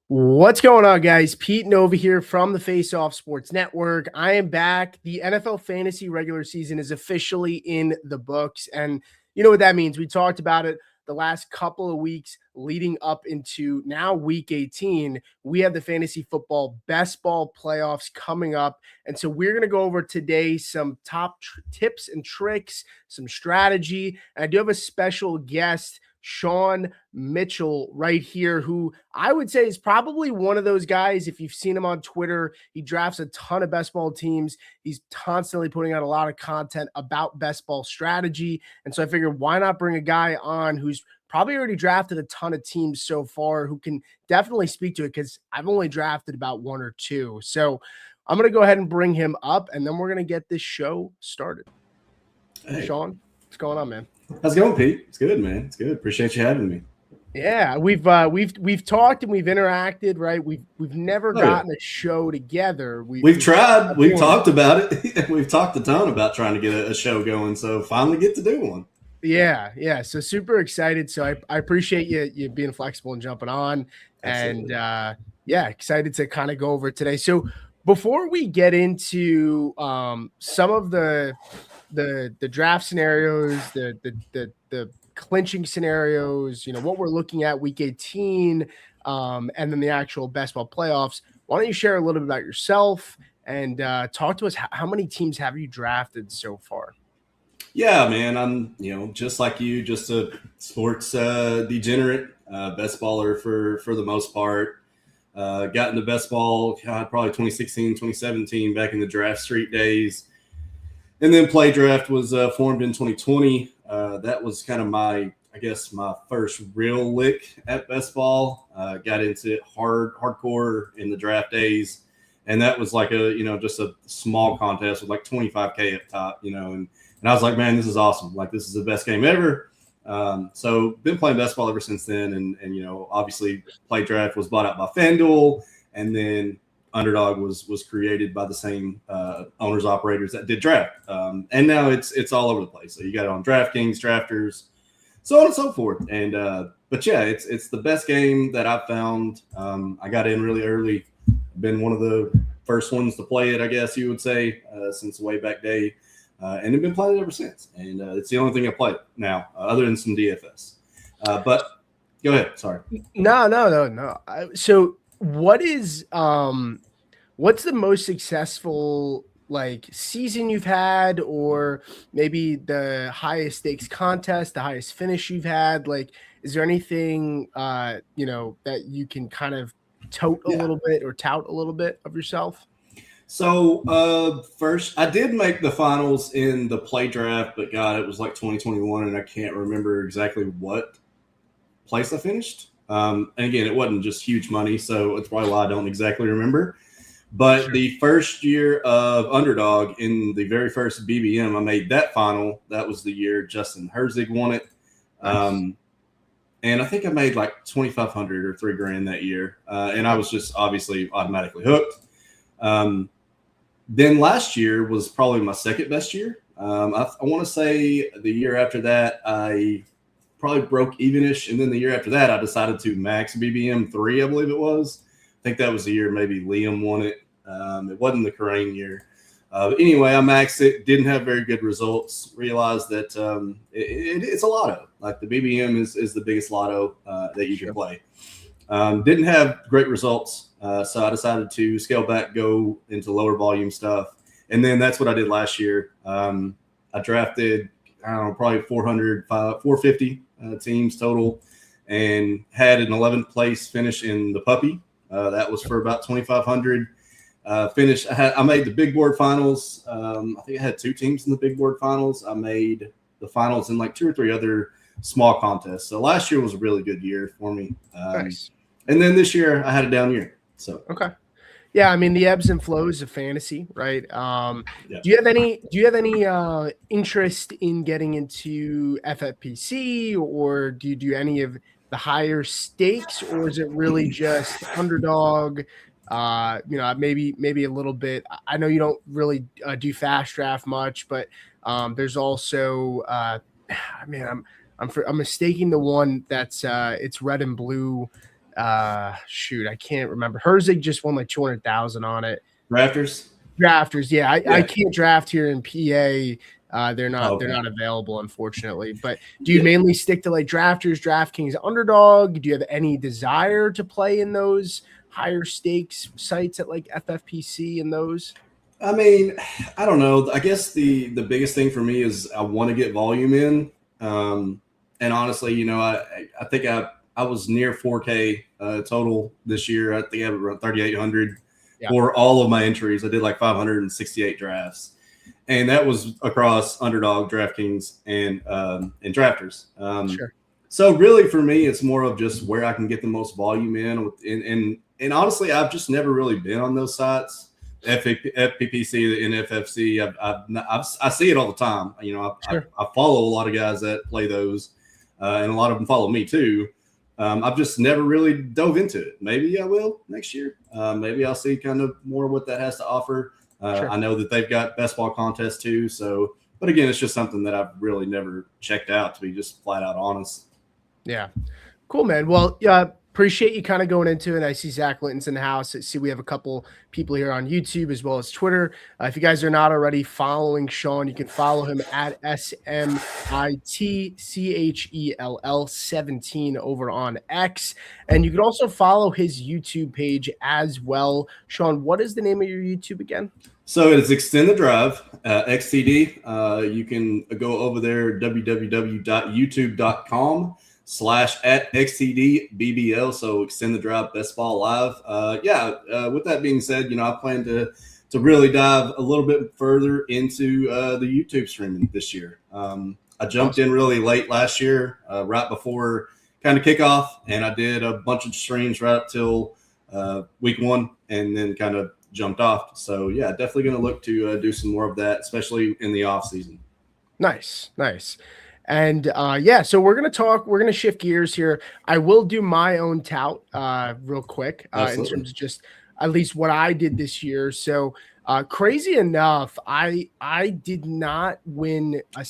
What's going on, guys? Pete Nova here from the Face Off Sports Network. I am back. The NFL fantasy regular season is officially in the books. And you know what that means. We talked about it the last couple of weeks leading up into now week 18. We have the fantasy football best ball playoffs coming up. And so we're going to go over today some top tips and tricks, some strategy. And I do have a special guest, Sean Mitchell, right here, who I would say is probably one of those guys. If you've seen him on Twitter, he drafts a ton of best ball teams. He's constantly putting out a lot of content about best ball strategy. And so I figured, why not bring a guy on who's probably already drafted a ton of teams so far, who can definitely speak to it, because I've only drafted about one or two. So I'm going to go ahead and bring him up, and then we're going to get this show started. Hey. Sean, what's going on, man? How's it going, Pete? It's good, man. It's good. Appreciate you having me. Yeah, we've talked and we've interacted, right? We've never gotten a show together. We've tried. We've talked about it. We've talked a ton about trying to get a show going. So finally get to do one. Yeah. So super excited. So I appreciate you being flexible and jumping on. Absolutely. And excited to kind of go over today. So before we get into some of the draft scenarios, the clinching scenarios, what we're looking at week 18, and then the actual best ball playoffs, why don't you share a little bit about yourself and talk to us? How many teams have you drafted so far? Yeah, man, I'm, just like you, just a sports degenerate, best baller for the most part. Got into best ball probably 2016, 2017, back in the draft street days. And then Play Draft was formed in 2020. That was kind of my first real lick at best ball. Got into it hardcore in the draft days. And that was like just a small contest with like 25K up top, and I was like, man, this is awesome. Like, this is the best game ever. So been playing best ball ever since then. And obviously Play Draft was bought out by FanDuel, and then Underdog was created by the same owners operators that did draft, and now it's all over the place. So you got it on DraftKings, Drafters, so on and so forth. And but yeah, it's the best game that I've found. I got in really early, been one of the first ones to play it, I guess you would say, since way back day, and have been playing it ever since. And it's the only thing I play now, other than some DFS. But go ahead. Sorry. No. So what is what's the most successful season you've had, or maybe the highest stakes contest, the highest finish you've had? Like, is there anything that you can kind of tout a little bit or tout a little bit of yourself? So first, I did make the finals in the Play Draft, but God, it was like 2021, and I can't remember exactly what place I finished. And again, it wasn't just huge money, so it's probably why I don't exactly remember. But sure. The first year of Underdog, in the very first BBM, I made that final. That was the year Justin Herzig won it. Nice. And I think I made like $2,500 or $3,000 that year. And I was just obviously automatically hooked. Then last year was probably my second best year. I want to say the year after that, I probably broke evenish. And then the year after that, I decided to max BBM 3, I believe it was. I think that was the year maybe Liam won it. It wasn't the Crane year. But anyway, I maxed it. Didn't have very good results. Realized that it's a lotto. Like, the BBM is the biggest lotto that you can play. Didn't have great results. So I decided to scale back, go into lower volume stuff. And then that's what I did last year. I drafted, probably 450 teams total, and had an 11th place finish in the puppy. That was for about 2,500. Finish. I made the big board finals. I think I had 2 teams in the big board finals. I made the finals in like 2 or 3 other small contests. So last year was a really good year for me. Nice. And then this year I had a down year. So okay. Yeah, I mean, the ebbs and flows of fantasy, right? Do you have any interest in getting into FFPC, or do you do any of the higher stakes, or is it really just Underdog? Maybe a little bit. I know you don't really do fast draft much, but there's also I'm mistaking the one that's it's red and blue. Shoot, I can't remember. Herzig just won like 200,000 on it. Drafters. Drafters, yeah. I Yeah. can't draft here in PA. They're Okay. not available, unfortunately. But do you Yeah. mainly stick to like drafters, DraftKings, Underdog? Do you have any desire to play in those higher stakes sites at like FFPC and those? I mean, I don't know. I guess the biggest thing for me is I want to get volume in. And honestly, you know, I think I was near 4K total this year. I think I have around 3,800 for all of my entries. I did like 568 drafts, and that was across Underdog, DraftKings, and drafters. Sure. So really, for me, it's more of just where I can get the most volume in. And honestly, I've just never really been on those sites. FPPC, the NFFC. I see it all the time. You know, Sure. I follow a lot of guys that play those, and a lot of them follow me too. I've just never really dove into it. Maybe I will next year. Maybe I'll see kind of more what that has to offer. Sure. I know that they've got best ball contests too. So, but again, it's just something that I've really never checked out, to be just flat out honest. Yeah. Cool, man. Well, yeah, appreciate you kind of going into it. I see Zach Linton's in the house. I see we have a couple people here on YouTube as well as Twitter. If you guys are not already following Sean, you can follow him at SMITCHELL17 over on X. And you can also follow his YouTube page as well. Sean, what is the name of your YouTube again? So it's Extend the Drive, XTD. You can go over there, www.youtube.com/@XTDBBL. So Extend the Drive, Best Ball Live. With that being said, you know, I plan to really dive a little bit further into the YouTube streaming this year. I jumped in really late last year, right before kind of kickoff, and I did a bunch of streams right up till week one, and then kind of jumped off. So yeah, definitely going to look to do some more of that, especially in the off season. Nice. And so we're going to shift gears here. I will do my own tout real quick in terms of just at least what I did this year. So crazy enough, I did not win I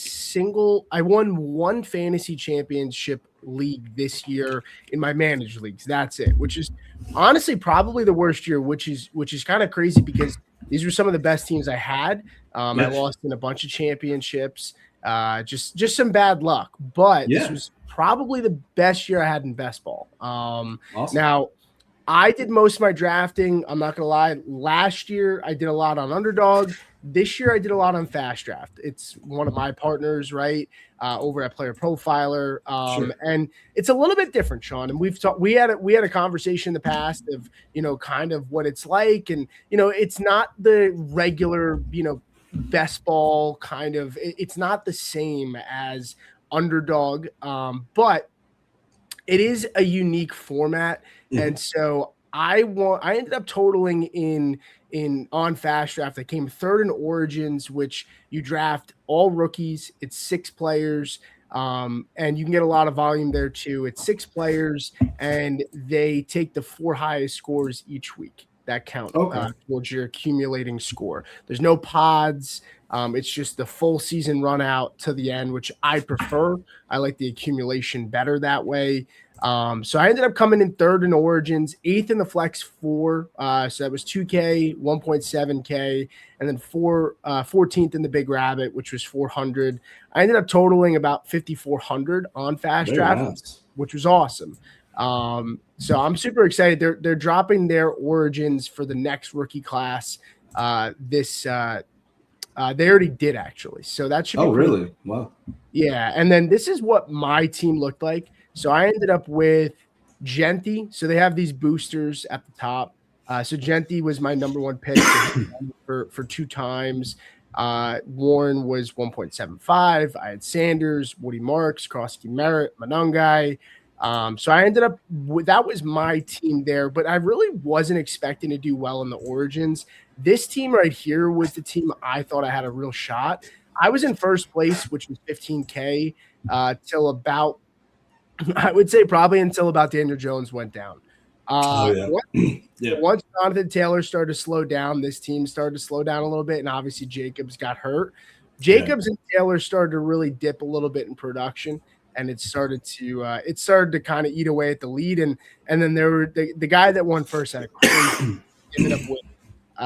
won one fantasy championship league this year in my managed leagues. That's it, which is honestly probably the worst year, which is kind of crazy because these were some of the best teams I had. I lost in a bunch of championships. Just some bad luck, but this was probably the best year I had in Bestball. Awesome. Now, I did most of my drafting. I'm not gonna lie. Last year I did a lot on Underdog. This year I did a lot on Fast Draft. It's one of my partners, right, over at Player Profiler, and it's a little bit different, Sean. And we had a conversation in the past of, you know, kind of what it's like, and you know, it's not the regular, you know, best ball kind of. It's not the same as Underdog, but it is a unique format, and so I ended up totaling in on Fast Draft. I came third in Origins, which you draft all rookies. It's 6 players, and you can get a lot of volume there too. It's 6 players, and they take the 4 highest scores each week that count towards your accumulating score. There's no pods. It's just the full season run out to the end, which I prefer. I like the accumulation better that way. So I ended up coming in third in Origins, 8th in the Flex 4. So that was 2K, 1.7K, and then 14th in the Big Rabbit, which was 400. I ended up totaling about 5,400 on Fast Draft, which was awesome. So I'm super excited. They're dropping their Origins for the next rookie class. They already did, actually. So that should be really? Wow. Yeah. And then this is what my team looked like. So I ended up with Genty. So they have these boosters at the top. So Genty was my number 1 pick for 2 times. Warren was 1.75. I had Sanders, Woody Marks, Krosky Merritt, Manungai. So I ended up that was my team there, but I really wasn't expecting to do well in the Origins. This team right here was the team I thought I had a real shot. I was in first place, which was 15K, till about, I would say probably until about Daniel Jones went down. Once Jonathan Taylor started to slow down, this team started to slow down a little bit, and obviously Jacobs got hurt. Jacobs and Taylor started to really dip a little bit in production. and it started to kind of eat away at the lead. And then there were the guy that won first had a crazy ended up with.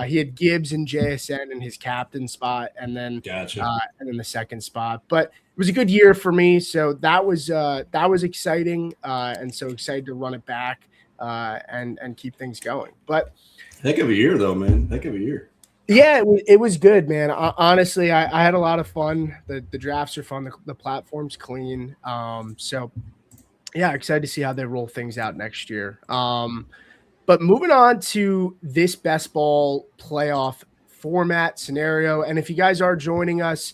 He had Gibbs and JSN in his captain spot, and then Gotcha. the second spot. But it was a good year for me, so that was exciting, and so excited to run it back and keep things going. But heck of a year, though, man. Heck of a year. Yeah, it was good, man. Honestly, I had a lot of fun. The drafts are fun. The platform's clean. So yeah, excited to see how they roll things out next year. But moving on to this best ball playoff format scenario. And if you guys are joining us,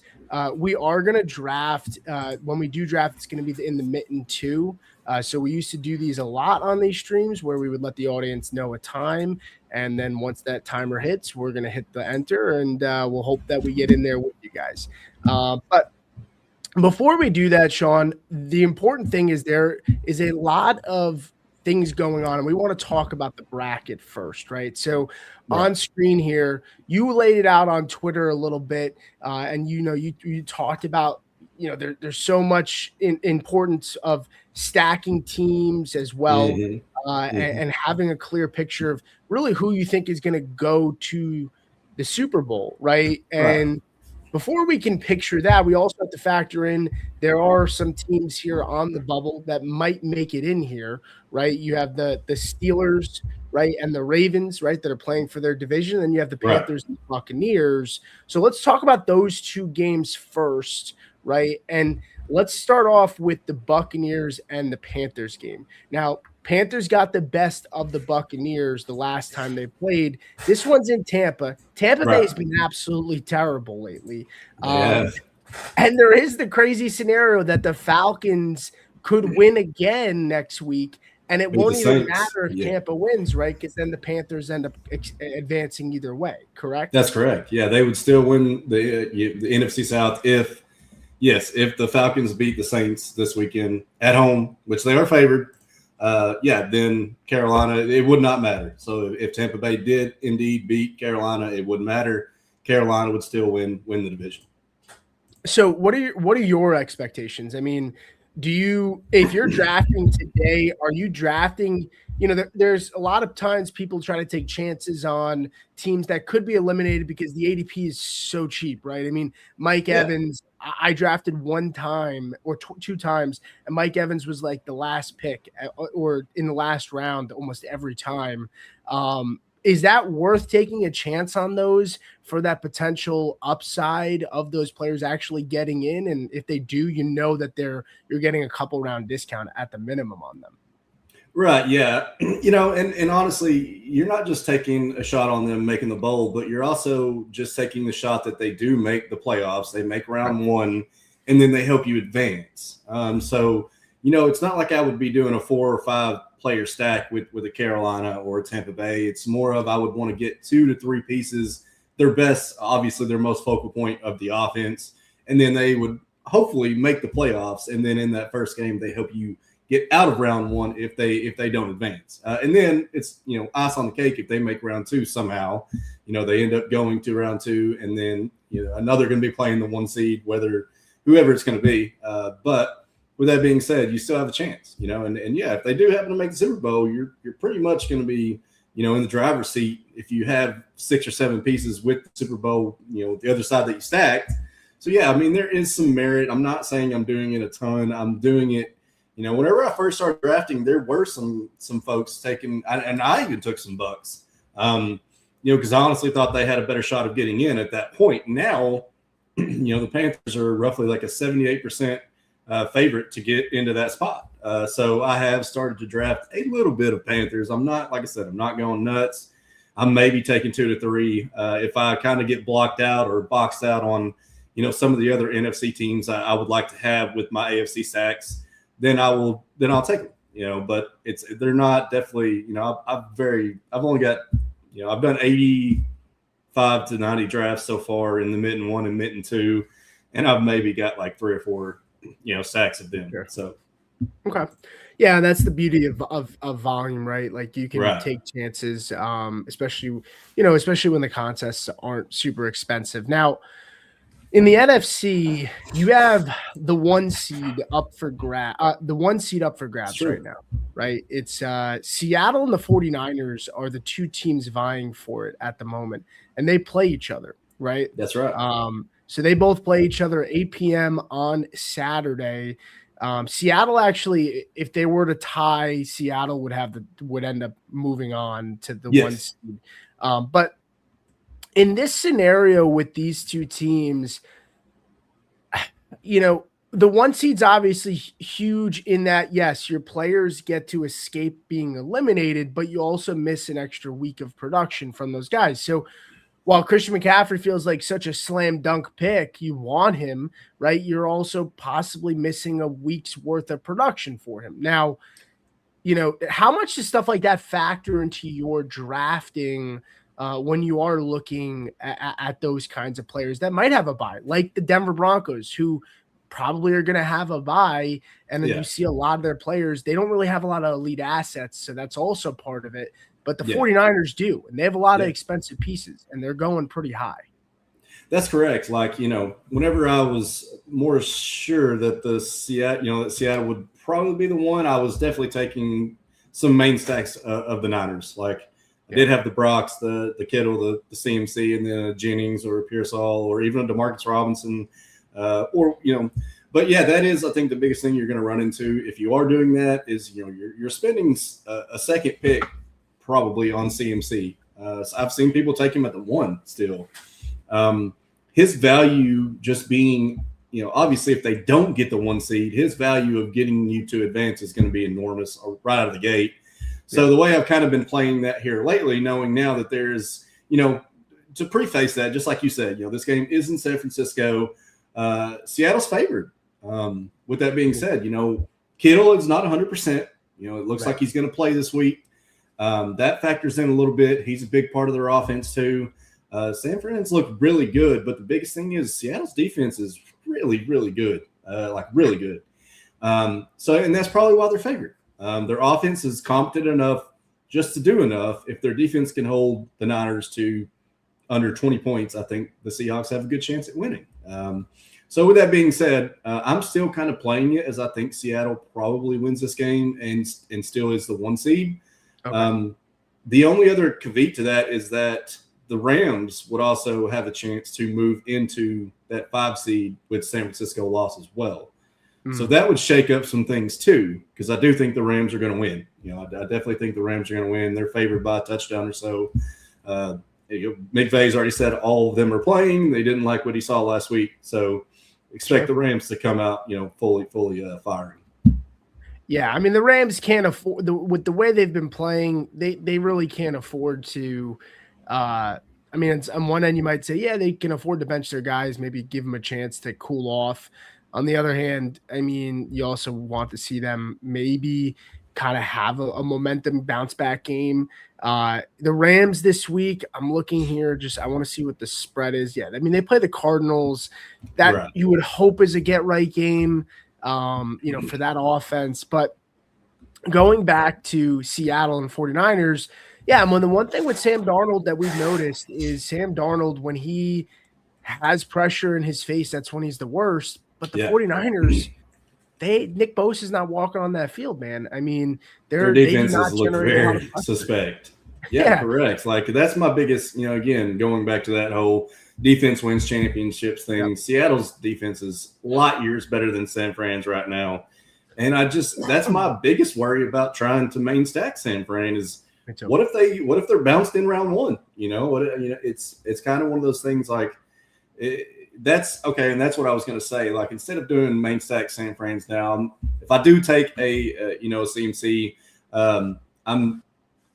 we are going to draft. When we do draft, it's going to be in the Mitten 2. So we used to do these a lot on these streams where we would let the audience know a time. And then once that timer hits, we're going to hit the enter, and we'll hope that we get in there with you guys. But before we do that, Sean, the important thing is there is a lot of things going on, and we want to talk about the bracket first, right? So on screen here, you laid it out on Twitter a little bit, and you talked about there's so much importance of stacking teams as well, and having a clear picture of really who you think is going to go to the Super Bowl, right? And before we can picture that, we also have to factor in there are some teams here on the bubble that might make it in here, right? You have the Steelers, right, and the Ravens, right, that are playing for their division, and you have the Panthers and the Buccaneers. So let's talk about those two games first, right? And let's start off with the Buccaneers and the Panthers game. Now, Panthers got the best of the Buccaneers the last time they played. This one's in Tampa. Tampa Bay has been absolutely terrible lately. And there is the crazy scenario that the Falcons could win again next week, and it won't even matter if Tampa wins, right? Because then the Panthers end up advancing either way, correct? That's correct. Yeah, they would still win the NFC South if the Falcons beat the Saints this weekend at home, which they are favored. Then Carolina, it would not matter. So if Tampa Bay did indeed beat Carolina, it wouldn't matter. Carolina would still win the division. So what are your expectations? I mean, if you're drafting today, are you drafting, there's a lot of times people try to take chances on teams that could be eliminated because the ADP is so cheap, right? I mean, Mike Evans, I drafted one time or two times, and Mike Evans was like the last pick or in the last round almost every time. Is that worth taking a chance on those for that potential upside of those players actually getting in? And if they do, that you're getting a couple round discount at the minimum on them. Right. Yeah. And honestly, you're not just taking a shot on them making the bowl, but you're also just taking the shot that they do make the playoffs. They make round one, and then they help you advance. So it's not like I would be doing a 4 or 5 player stack with a Carolina or a Tampa Bay. It's more of I would want to get 2 to 3 pieces, their best, obviously their most focal point of the offense, and then they would hopefully make the playoffs. And then in that first game, they help you get out of round one if they don't advance. And then it's ice on the cake if they make round 2 somehow. They end up going to round 2, and then another going to be playing the 1 seed, whoever it's going to be. But with that being said, you still have a chance, and if they do happen to make the Super Bowl, you're pretty much going to be, in the driver's seat if you have 6 or 7 pieces with the Super Bowl, the other side that you stacked. So, yeah, I mean, there is some merit. I'm not saying I'm doing it a ton. I'm doing it, whenever I first started drafting, there were some folks taking, and I even took some bucks, because I honestly thought they had a better shot of getting in at that point. Now, the Panthers are roughly like a 78% favorite to get into that spot. So I have started to draft a little bit of Panthers. I'm not, like I said, I'm not going nuts. I'm maybe taking 2 to 3. If I kind of get blocked out or boxed out on, some of the other NFC teams I would like to have with my AFC stacks, then I'll take them, but they're not definitely, I've only got, I've done 85 to 90 drafts so far in the Mitten 1 and Mitten 2, and I've maybe got like 3 or 4, stacks of them. Sure. So, okay. Yeah. That's the beauty of volume, right? Like you can take chances, especially when the contests aren't super expensive. Now, In the NFC, you have the one seed up for grabs right True. now, right? It's Seattle and the 49ers are the two teams vying for it at the moment, and they play each other, right? That's right. So they both play each other at 8 p.m. on Saturday. Seattle actually, if they were to tie, Seattle would end up moving on to the one Yes. seed. But in this scenario with these two teams, the one seed's obviously huge in that, yes, your players get to escape being eliminated, but you also miss an extra week of production from those guys. So while Christian McCaffrey feels like such a slam dunk pick, you want him, right? You're also possibly missing a week's worth of production for him. Now, how much does stuff like that factor into your drafting when you are looking at those kinds of players that might have a bye, like the Denver Broncos, who probably are going to have a bye. And then you see a lot of their players, they don't really have a lot of elite assets. So that's also part of it. But the 49ers do, and they have a lot of expensive pieces, and they're going pretty high. That's correct. Like, whenever I was more sure that Seattle would probably be the one, I was definitely taking some main stacks of the Niners. Like, I did have the Brocs, the Kittle, the CMC, and then Jennings or Pearsall or even a DeMarcus Robinson, But yeah, that is, I think, the biggest thing you're going to run into if you are doing that is you're spending a second pick probably on CMC. So I've seen people take him at the 1 still. His value just being, obviously if they don't get the 1 seed, his value of getting you to advance is going to be enormous right out of the gate. So the way I've kind of been playing that here lately, knowing now that there's, to preface that, just like you said, this game is in San Francisco. Seattle's favored. With that being said, Kittle is not 100%. It looks like he's going to play this week. That factors in a little bit. He's a big part of their offense too. San Fran's look really good, but the biggest thing is Seattle's defense is really, really good, really good. And that's probably why they're favored. Their offense is competent enough just to do enough. If their defense can hold the Niners to under 20 points, I think the Seahawks have a good chance at winning. So with that being said, I'm still kind of playing it as I think Seattle probably wins this game and still is the 1 seed. Okay. The only other caveat to that is that the Rams would also have a chance to move into that 5 seed with San Francisco loss as well. So that would shake up some things too, because I do think the Rams are going to win. I definitely think the Rams are going to win. They're favored by a touchdown or so. McVay's already said all of them are playing. They didn't like what he saw last week. So expect the Rams to come out, fully firing. Yeah, I mean, the Rams can't afford with the way they've been playing. They really can't afford to. On one end, you might say, yeah, they can afford to bench their guys, maybe give them a chance to cool off. On the other hand, I mean, you also want to see them maybe kind of have a momentum bounce back game. The Rams this week, I'm looking here, I want to see what the spread is. Yeah, I mean, they play the Cardinals. That you would hope is a get right game. For that offense. But going back to Seattle and 49ers, the one thing with Sam Darnold that we've noticed is Sam Darnold, when he has pressure in his face, that's when he's the worst. But the 49ers, Nick Bosa's not walking on that field, man. I mean, their defenses look very suspect. Yeah, correct. Like, that's my biggest, again, going back to that whole defense wins championships thing. Yep. Seattle's defense is light years better than San Fran's right now. And that's my biggest worry about trying to main stack San Fran is what if they're bounced in round 1? It's kind of one of those things like that's okay. And that's what I was going to say. Like, instead of doing main stack San Fran's down, if I do take a CMC, I'm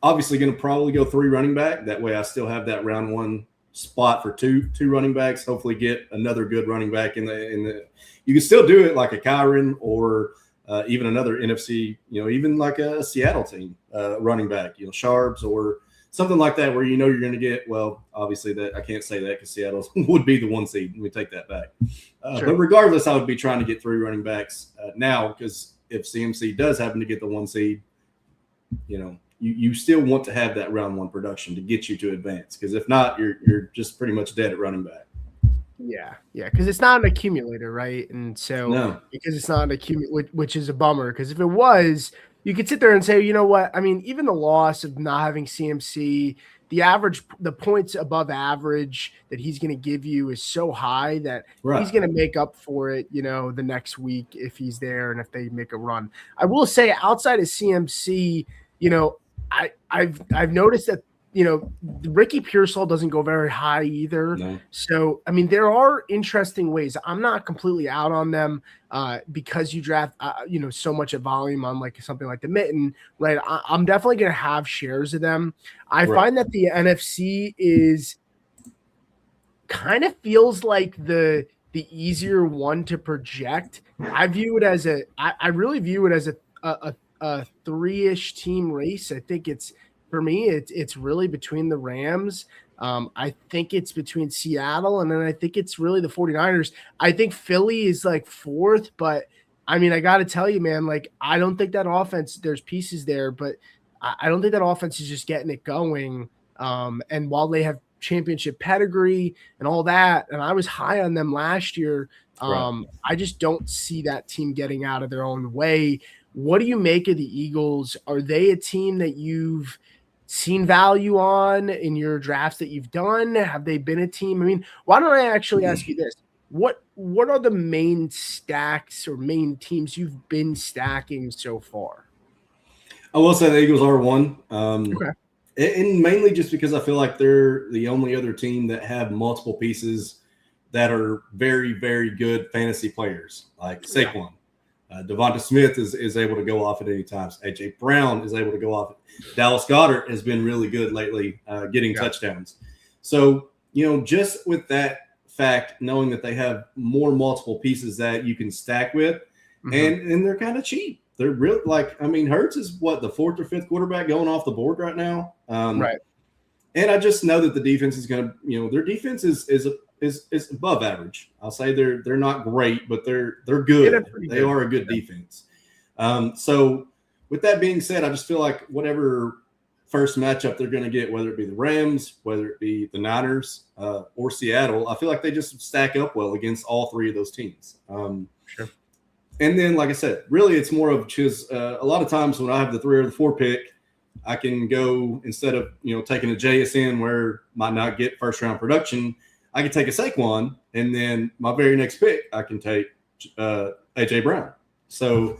obviously going to probably go 3 running back. That way I still have that round 1 spot for two running backs. Hopefully get another good running back in the. You can still do it like a Kyron or even another NFC, even like a Seattle team running back, Sharps or something like that, where you're going to get. Well, obviously that I can't say that because Seattle would be the 1 seed. Let me take that back. Sure. But regardless, I would be trying to get 3 running backs now, because if CMC does happen to get the 1 seed, you still want to have that round 1 production to get you to advance, because if not, you're just pretty much dead at running back. Yeah, because it's not an accumulator, right? And so No, because it's not an accumulator, which is a bummer. Because if it was, you could sit there and say, you know what? I mean, even the loss of not having CMC, the points above average that he's going to give you is so high that he's right, going to make up for it, the next week if he's there and if they make a run. I will say, outside of CMC, I've noticed that Ricky Pearsall doesn't go very high either. no, So, I mean, there are interesting ways. I'm not completely out on them because you draft, so much of volume on like something like the Mitten, right? I'm definitely going to have shares of them. I right, find that the NFC is kind of feels like the easier one to project. I really view it as a three-ish team race. I think it's for me, it's really between the Rams. I think it's between Seattle, and then I think it's really the 49ers. I think Philly is like fourth, but I mean, I got to tell you, man, like I don't think that offense, there's pieces there, but I don't think that offense is just getting it going. And while they have championship pedigree and all that, and I was high on them last year, right. I just don't see that team getting out of their own way. What do you make of the Eagles? Are they a team that you've seen value on in your drafts that you've done? Have they been a team? I mean, why don't I actually ask you this? What are the main stacks or main teams you've been stacking so far? I will say the Eagles are one, Okay. and mainly just because I feel like they're the only other team that have multiple pieces that are very, very good fantasy players, like Yeah. Saquon. Devonta Smith is able to go off at any time. AJ Brown is able to go off. Dallas Goedert has been really good lately, getting Yeah. touchdowns. So, just with that fact, knowing that they have more multiple pieces that you can stack with, Mhm. and they're kind of cheap. They're really Hurts is what, the fourth or fifth quarterback going off the board right now. Right. And I just know that the defense is going to, their defense is above average. I'll say they're not great, but they're Yeah, they're good. pretty They good. are a good defense. So with that being said, I just feel like whatever first matchup they're going to get, whether it be the Rams, whether it be the Niners or Seattle, I feel like they just stack up well against all three of those teams. Sure. And then, like I said, really it's more of just a lot of times when I have the 3 or the 4 pick, I can go, instead of taking a JSN where might not get first round production, I can take a Saquon, and then my very next pick I can take AJ Brown. So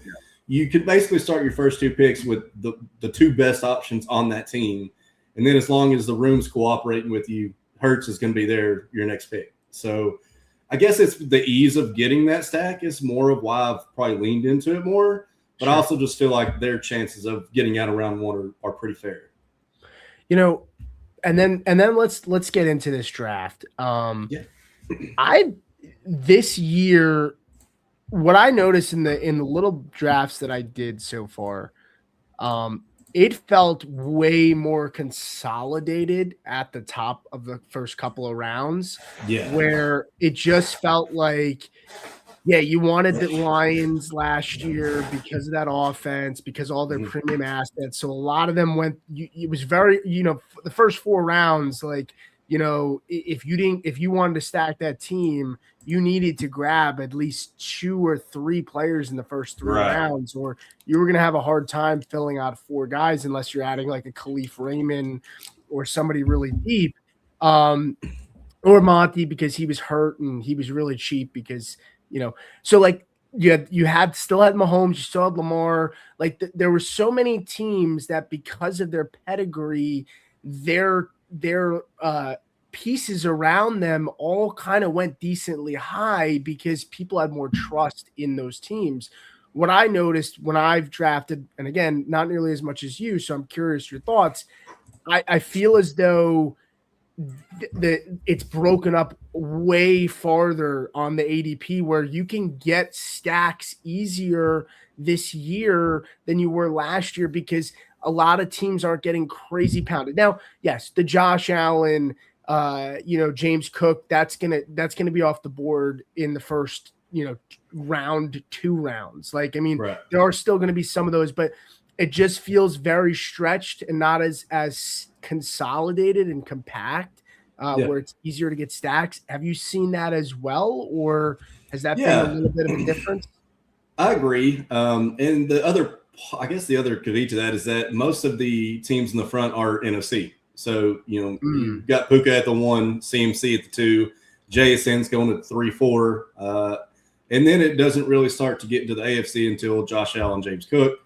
you could basically start your first 2 picks with the 2 best options on that team, and then as long as the room's cooperating with you, Hurts is going to be there your next pick. So I guess it's the ease of getting that stack is more of why I've probably leaned into it more. But I Sure. also just feel like their chances of getting out of round 1 are pretty fair. You know, and then let's get into this draft. Yeah. I this year, what I noticed in the little drafts that I did so far, it felt way more consolidated at the top of the first couple of rounds, Yeah. where it just felt like, yeah, you wanted the Lions last year because of that offense, because all their Mhm. premium assets. So a lot of them went. It was very, the first 4 rounds, like, if you wanted to stack that team, you needed to grab at least 2 or 3 players in the first 3 Right. rounds, or you were going to have a hard time filling out 4 guys unless you're adding like a Khalif Raymond or somebody really deep. Or Monty because he was hurt and he was really cheap because, so like you had still had Mahomes, you still had Lamar. Like there were so many teams that because of their pedigree, their pieces around them all kind of went decently high because people had more trust in those teams. What I noticed when I've drafted, and again, not nearly as much as you, so I'm curious your thoughts. I feel as though it's broken up way farther on the ADP where you can get stacks easier this year than you were last year because a lot of teams aren't getting crazy pounded. Now, yes, the Josh Allen, James Cook, that's gonna be off the board in the first, round 2 rounds. Like, I mean, Right. there are still gonna be some of those, but it just feels very stretched and not as consolidated and compact. where it's easier to get stacks. Have you seen that as well, or has that been a Yeah, little bit of a difference? I agree. And I guess the other caveat to that is that most of the teams in the front are NFC. So, you've got Puka at the 1, CMC at the 2, JSN's going at 3, 4. And then it doesn't really start to get into the AFC until Josh Allen, James Cook.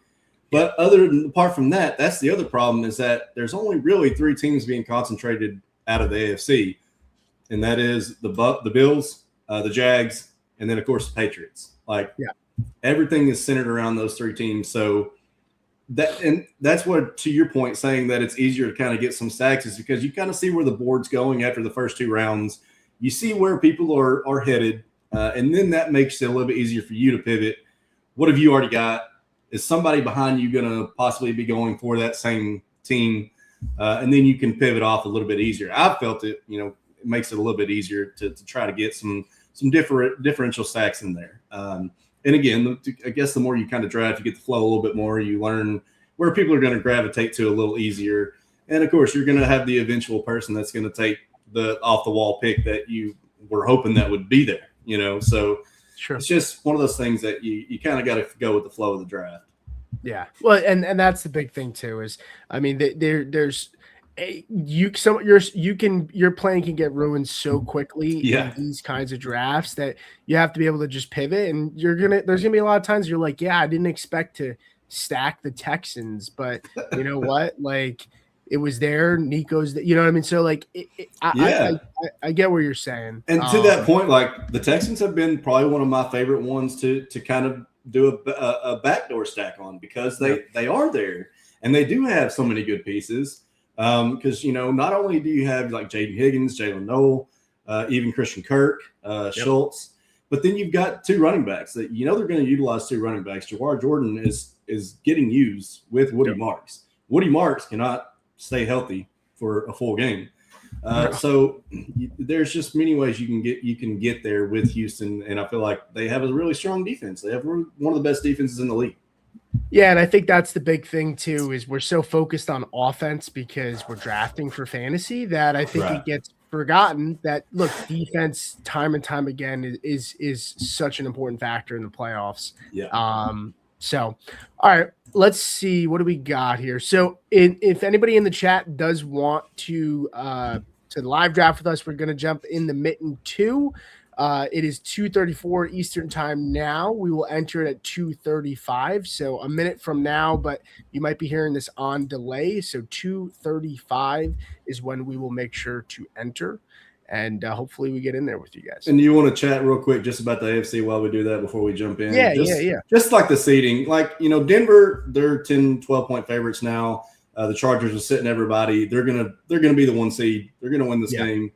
But apart from that, that's the other problem is that there's only really 3 teams being concentrated out of the AFC. And that is the Bills, the Jags, and then, of course, the Patriots. Everything is centered around those 3 teams. So that's what, to your point, saying that it's easier to kind of get some stacks is because you kind of see where the board's going after the first 2 rounds. You see where people are headed, and then that makes it a little bit easier for you to pivot. What have you already got? Is somebody behind you going to possibly be going for that same team? And then you can pivot off a little bit easier. I've felt it, it makes it a little bit easier to try to get some differential stacks in there. And again, I guess the more you kind of draft, you get the flow a little bit more. You learn where people are going to gravitate to a little easier. And, of course, you're going to have the eventual person that's going to take the off-the-wall pick that you were hoping that would be there, So Sure. It's just one of those things that you kind of got to go with the flow of the draft. Yeah. Well, and that's the big thing, too, is, I mean, there's – your plan can get ruined so quickly in these kinds of drafts that you have to be able to just pivot, and there's gonna be a lot of times you're like, yeah, I didn't expect to stack the Texans, but you know what, like it was there. Nico's, you know what I mean? So I get what you're saying. And to that point, like the Texans have been probably one of my favorite ones to kind of do a backdoor stack on because they are there and they do have so many good pieces. Because not only do you have like Jaden Higgins, Jalen Noel, even Christian Kirk, Schultz, but then you've got 2 running backs that they're going to utilize 2 running backs. Jawar Jordan is getting used with Woody Marks. Woody Marks cannot stay healthy for a full game, so there's just many ways you can get there with Houston, and I feel like they have a really strong defense. They have one of the best defenses in the league. Yeah, and I think that's the big thing too, is we're so focused on offense because we're drafting for fantasy that I think it gets forgotten that, look, defense time and time again is such an important factor in the playoffs. Yeah. So, all right, let's see, what do we got here? So if anybody in the chat does want to live draft with us, we're going to jump in the mitten 2. It is 2:34 Eastern time now. We will enter it at 2:35, so a minute from now, but you might be hearing this on delay. So 2:35 is when we will make sure to enter, and hopefully we get in there with you guys. And you want to chat real quick just about the AFC while we do that before we jump in? Yeah. Just like the seeding, Denver, they're 10, 12-point favorites now. The Chargers are sitting everybody. They're gonna be the 1 seed. They're gonna win this game.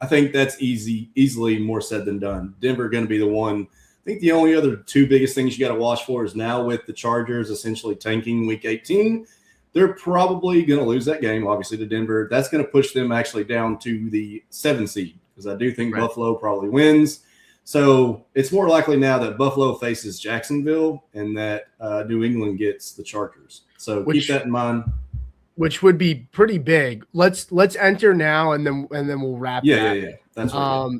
I think that's easily more said than done. Denver going to be the one. I think the only other 2 biggest things you got to watch for is now with the Chargers essentially tanking week 18, they're probably going to lose that game, obviously, to Denver. That's going to push them actually down to the 7 seed because I do think Buffalo probably wins. So it's more likely now that Buffalo faces Jacksonville and that New England gets the Chargers. So keep that in mind. Which would be pretty big. Let's enter now and then we'll wrap. Yeah. That's right. All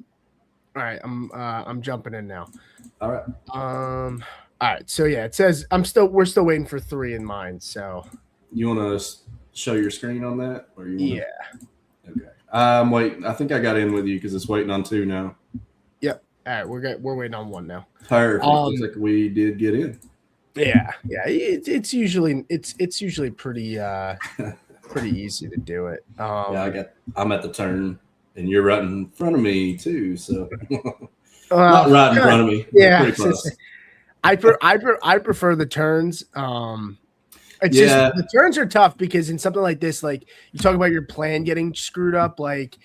right, I'm jumping in now. All right. All right. So yeah, it says we're still waiting for 3 in mind. So you want to show your screen on that, or you? Okay. Wait. I think I got in with you because it's waiting on 2 now. Yep. All right, we're waiting on 1 now. Perfect. Looks like we did get in. Yeah. It's usually pretty pretty easy to do it. I'm at the turn, and you're right in front of me too. So not right in front of me. Yeah. Pretty close. I prefer the turns. It's just the turns are tough because in something like this, like you talk about your plan getting screwed up, like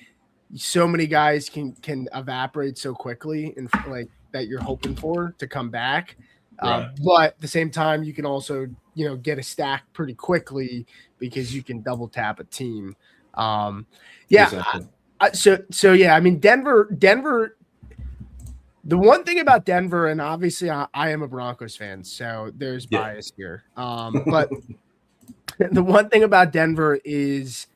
so many guys can evaporate so quickly and like that you're hoping for to come back. But at the same time, you can also, get a stack pretty quickly because you can double tap a team. Exactly. I mean, Denver, the one thing about Denver, and obviously I am a Broncos fan, so there's bias here. But the one thing about Denver is,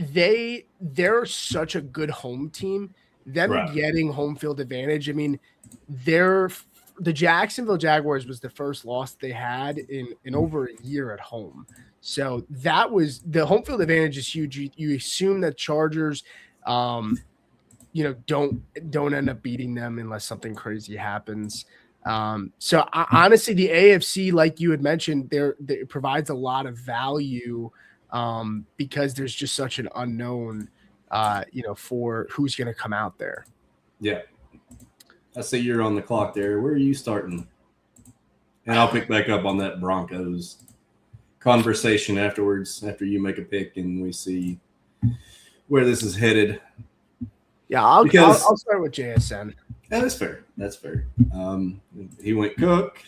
they're such a good home team. Them Right. getting home field advantage. I mean, the Jacksonville Jaguars was the first loss they had in over a year at home. So that was the home field advantage is huge. You assume that Chargers, don't end up beating them unless something crazy happens. Honestly, the AFC, like you had mentioned, there it provides a lot of value because there's just such an unknown, for who's going to come out there. Yeah. I see you're on the clock there. Where are you starting? And I'll pick back up on that Broncos conversation afterwards, after you make a pick and we see where this is headed. Yeah, I'll start with JSN. Yeah, that's fair. That's fair. He went Cook.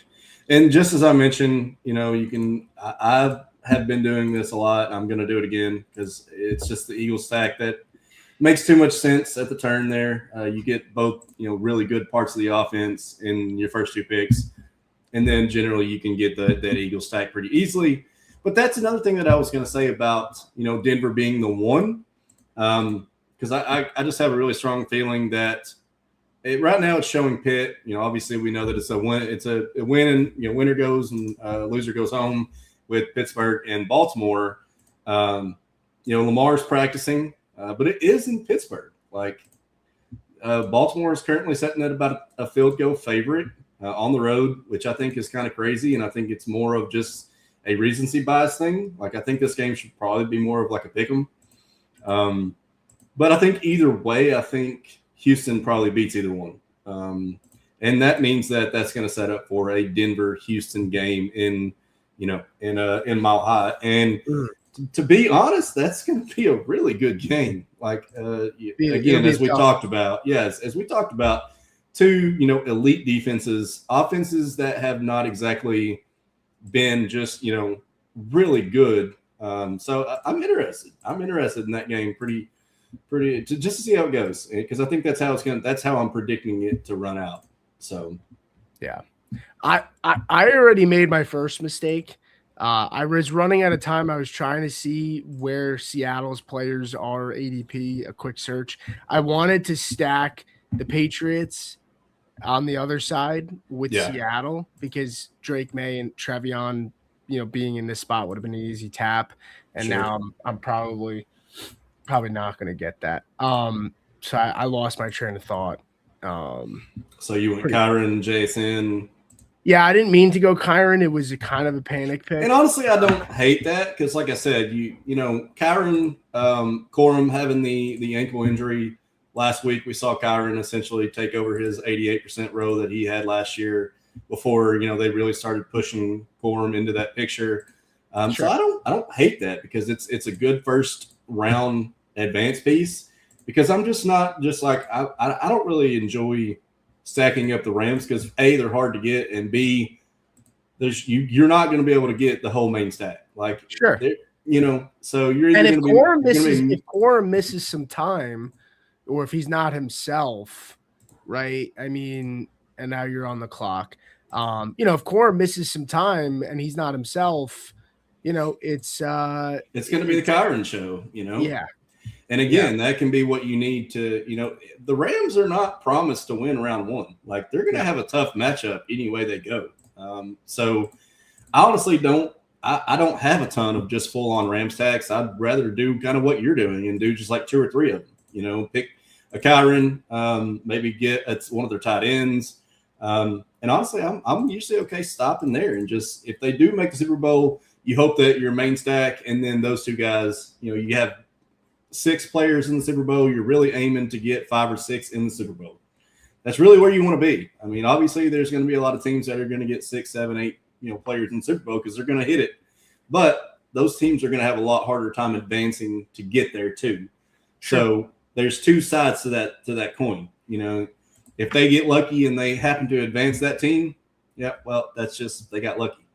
And just as I mentioned, I have been doing this a lot. I'm going to do it again because it's just the Eagles stack that makes too much sense at the turn there. You get both, really good parts of the offense in your first two picks. And then generally you can get that Eagles stack pretty easily. But that's another thing that I was going to say about, Denver being the one. Because I just have a really strong feeling that right now it's showing Pitt. Obviously we know that it's a win. It's a win, and winner goes and loser goes home with Pittsburgh and Baltimore. Lamar's practicing, but it is in Pittsburgh. Baltimore is currently sitting at about a field goal favorite on the road, which I think is kind of crazy, and I think it's more of just a recency bias thing. I think this game should probably be more of like a pick 'em. But I think either way, I think Houston probably beats either one. And that means that's going to set up for a Denver-Houston game in Mile High. And to be honest, that's going to be a really good game. As we talked about, two, elite defenses, offenses that have not exactly been just, really good. So I'm interested. I'm interested in that game pretty just to see how it goes, because I think that's how I'm predicting it to run out. So yeah, I already made my first mistake. I was running out of time. I was trying to see where Seattle's players are ADP, a quick search. I wanted to stack the Patriots on the other side with Seattle because Drake May and Trevion, being in this spot would have been an easy tap. And now I'm probably not going to get that. So I lost my train of thought. So you went Kyron, Jason. Yeah, I didn't mean to go Kyron. It was a kind of a panic pick. And honestly, I don't hate that because, like I said, Kyron, Corum having the ankle injury last week, we saw Kyron essentially take over his 88% row that he had last year before they really started pushing Corum into that picture. So I don't hate that because it's a good first round advance piece, because I'm just not I don't really enjoy stacking up the Rams because A, they're hard to get, and B, you're not going to be able to get the whole main stack. So you're either if Corum misses some time, or if he's not himself, right? I mean, and now you're on the clock. If Corum misses some time and he's not himself, it's going to be the Kyron show, Yeah. And again, that can be what you need to, the Rams are not promised to win round one. They're going to have a tough matchup any way they go. So I honestly don't have a ton of just full on Rams stacks. I'd rather do kind of what you're doing and do just like two or three of them, pick a Kyron, maybe get one of their tight ends. And honestly, I'm usually okay stopping there. And just, if they do make the Super Bowl, you hope that your main stack and then those two guys, you have 6 players in the Super Bowl. You're really aiming to get 5 or 6 in the Super Bowl. That's really where you want to be. I mean, obviously, there's going to be a lot of teams that are going to get 6, 7, 8, players in the Super Bowl because they're going to hit it. But those teams are going to have a lot harder time advancing to get there too. Sure. So there's two sides to that coin. If they get lucky and they happen to advance that team, that's just they got lucky.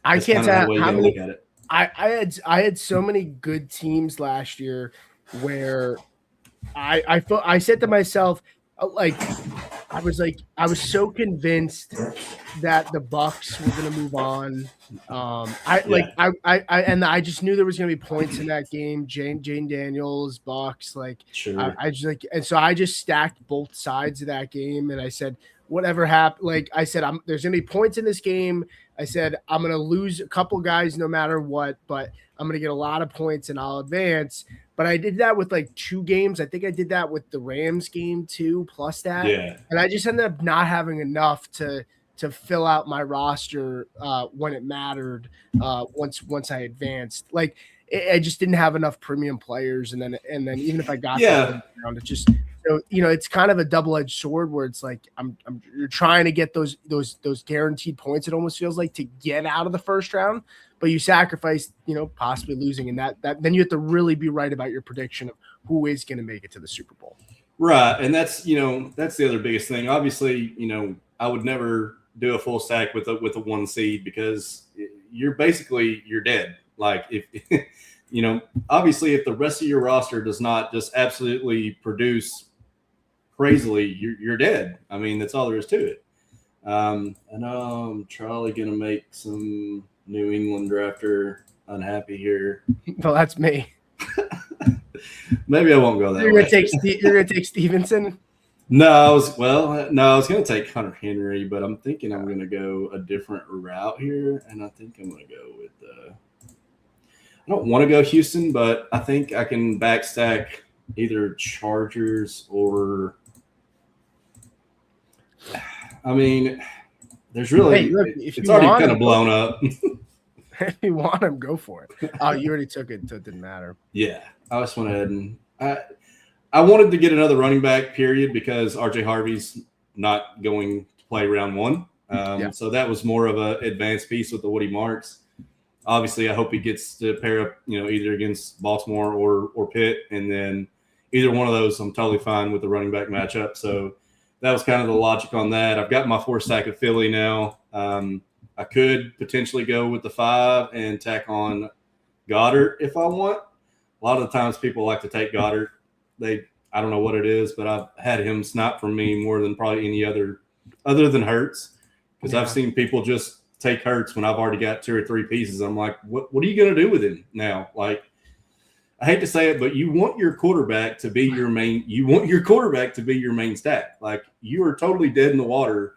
I can't tell how many. Look at it. I had so many good teams last year where I said to myself, I was so convinced that the Bucks were going to move on. I just knew there was going to be points in that game. Jane Daniels, Bucks, Sure. I just like, and so I just stacked both sides of that game, and I said, whatever happened, like I said, there's going to be points in this game. I said I'm going to lose a couple guys no matter what, but I'm going to get a lot of points and I'll advance. But I did that with like 2 games. I think I did that with the Rams game too, plus that. Yeah. And I just ended up not having enough to fill out my roster when it mattered. Once I advanced, like I just didn't have enough premium players, and then even if I got Yeah. around, it just it's kind of a double-edged sword where it's like you're trying to get those guaranteed points. It almost feels like to get out of the first round, but you sacrifice possibly losing, and that then you have to really be right about your prediction of who is going to make it to the Super Bowl. Right. And that's the other biggest thing. Obviously, I would never do a full stack with a 1 seed because you're dead. Like if, obviously if the rest of your roster does not just absolutely produce crazily, you're dead. I mean, that's all there is to it. I know I'm probably going to make some New England drafter unhappy here. Well, that's me. Maybe I won't go that way. You're gonna take Stevenson? No, I was going to take Hunter Henry, but I'm thinking I'm going to go a different route here, and I think I'm going to go with I don't want to go Houston, but I think I can backstack either Chargers or I mean, there's really it's already kind of blown up. If you want him, go for it. Oh, you already took it, so it didn't matter. Yeah, I just went ahead and I wanted to get another running back, period, because RJ Harvey's not going to play round 1. So that was more of an advanced piece with the Woody Marks. Obviously, I hope he gets to pair up, either against Baltimore or Pitt, and then either one of those, I'm totally fine with the running back matchup. So that was kind of the logic on that. I've got my 4 stack of Philly now. I could potentially go with the 5 and tack on Goddard if I want. A lot of the times people like to take Goddard. I don't know what it is, but I've had him snap from me more than probably any other than Hurts, because I've seen people just take Hurts when I've already got 2 or 3 pieces. I'm like, what are you going to do with him now? Like, I hate to say it, but you want your quarterback to be your main. You want your quarterback to be your main stack. Like, you are totally dead in the water.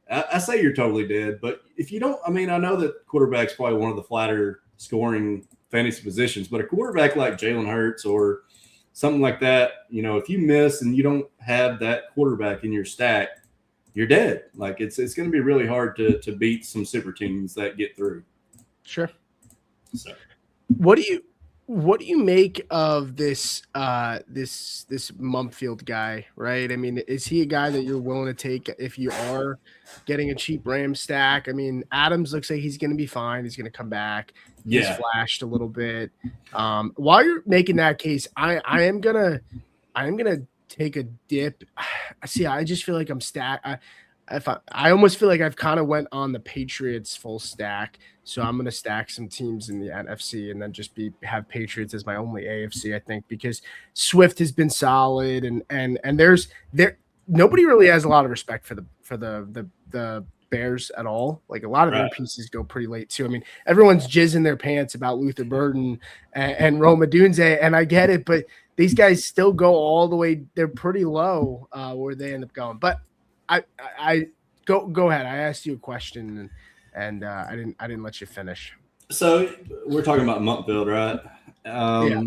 I say you're totally dead, but if you don't, I mean, I know that quarterback's probably one of the flatter scoring fantasy positions, but a quarterback like Jalen Hurts or something like that, if you miss and you don't have that quarterback in your stack, you're dead. Like, it's going to be really hard to beat some super teams that get through. Sure. So, what do you make of this Mumfield guy, right? I mean, is he a guy that you're willing to take if you are getting a cheap Ram stack? I mean, Adams looks like he's going to be fine. He's going to come back. He's flashed a little bit. While you're making that case, I am gonna take a dip. See, I just feel like I'm I almost feel like I've kind of went on the Patriots full stack. So I'm going to stack some teams in the NFC and then just have Patriots as my only AFC, I think, because Swift has been solid and there's nobody really has a lot of respect for the Bears at all. Like, a lot of their pieces go pretty late too. I mean, everyone's jizzing their pants about Luther Burden and Roma Dunze, and I get it, but these guys still go all the way. They're pretty low where they end up going. But I go ahead. I asked you a question and I didn't let you finish. So we're talking about Montfield, right? Yeah.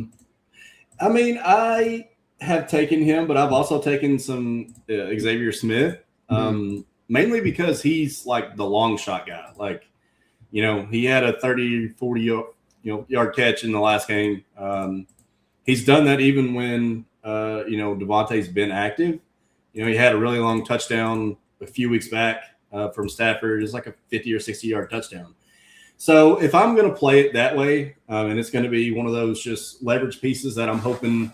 I mean, I have taken him, but I've also taken some Xavier Smith, mainly because he's like the long shot guy. Like, he had a 30, 40 yard catch in the last game. He's done that even when Devontae's been active. He had a really long touchdown a few weeks back from Stafford. It's like a 50 or 60 yard touchdown. So if I'm going to play it that way, and it's going to be one of those just leverage pieces that I'm hoping,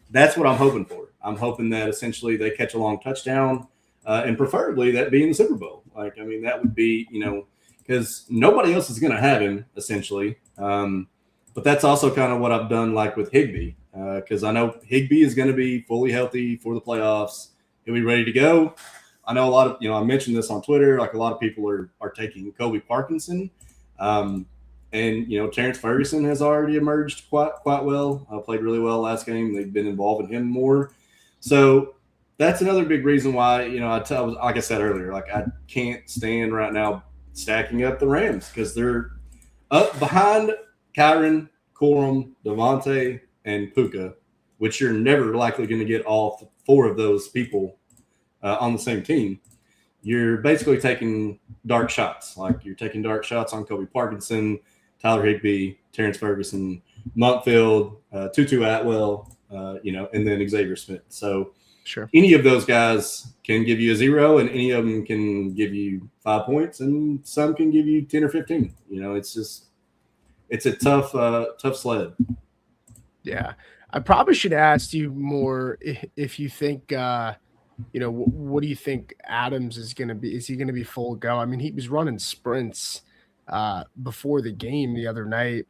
that's what I'm hoping for. I'm hoping that essentially they catch a long touchdown, and preferably that be in the Super Bowl. Like, I mean, that would be, because nobody else is going to have him essentially. But that's also kind of what I've done, like with Higbee, because I know Higbee is going to be fully healthy for the playoffs. He'll be ready to go. I know a lot of, I mentioned this on Twitter, like a lot of people are taking Kobe Parkinson. And Terrence Ferguson has already emerged quite well. Played really well last game. They've been involving him more. So that's another big reason why, like I said earlier, like I can't stand right now stacking up the Rams because they're up behind Kyron, Corum, Devontae, and Puka, which you're never likely going to get all 4 of those people on the same team. You're basically taking dark shots. Like you're taking dark shots on Kobe Parkinson, Tyler Higbee, Terrence Ferguson, Montfield, Tutu Atwell, and then Xavier Smith. So sure, any of those guys can give you a 0, and any of them can give you 5 points, and some can give you 10 or 15. It's a tough sled. Yeah, I probably should ask you more if you think, what do you think Adams is going to be? Is he going to be full go? I mean, he was running sprints before the game the other night,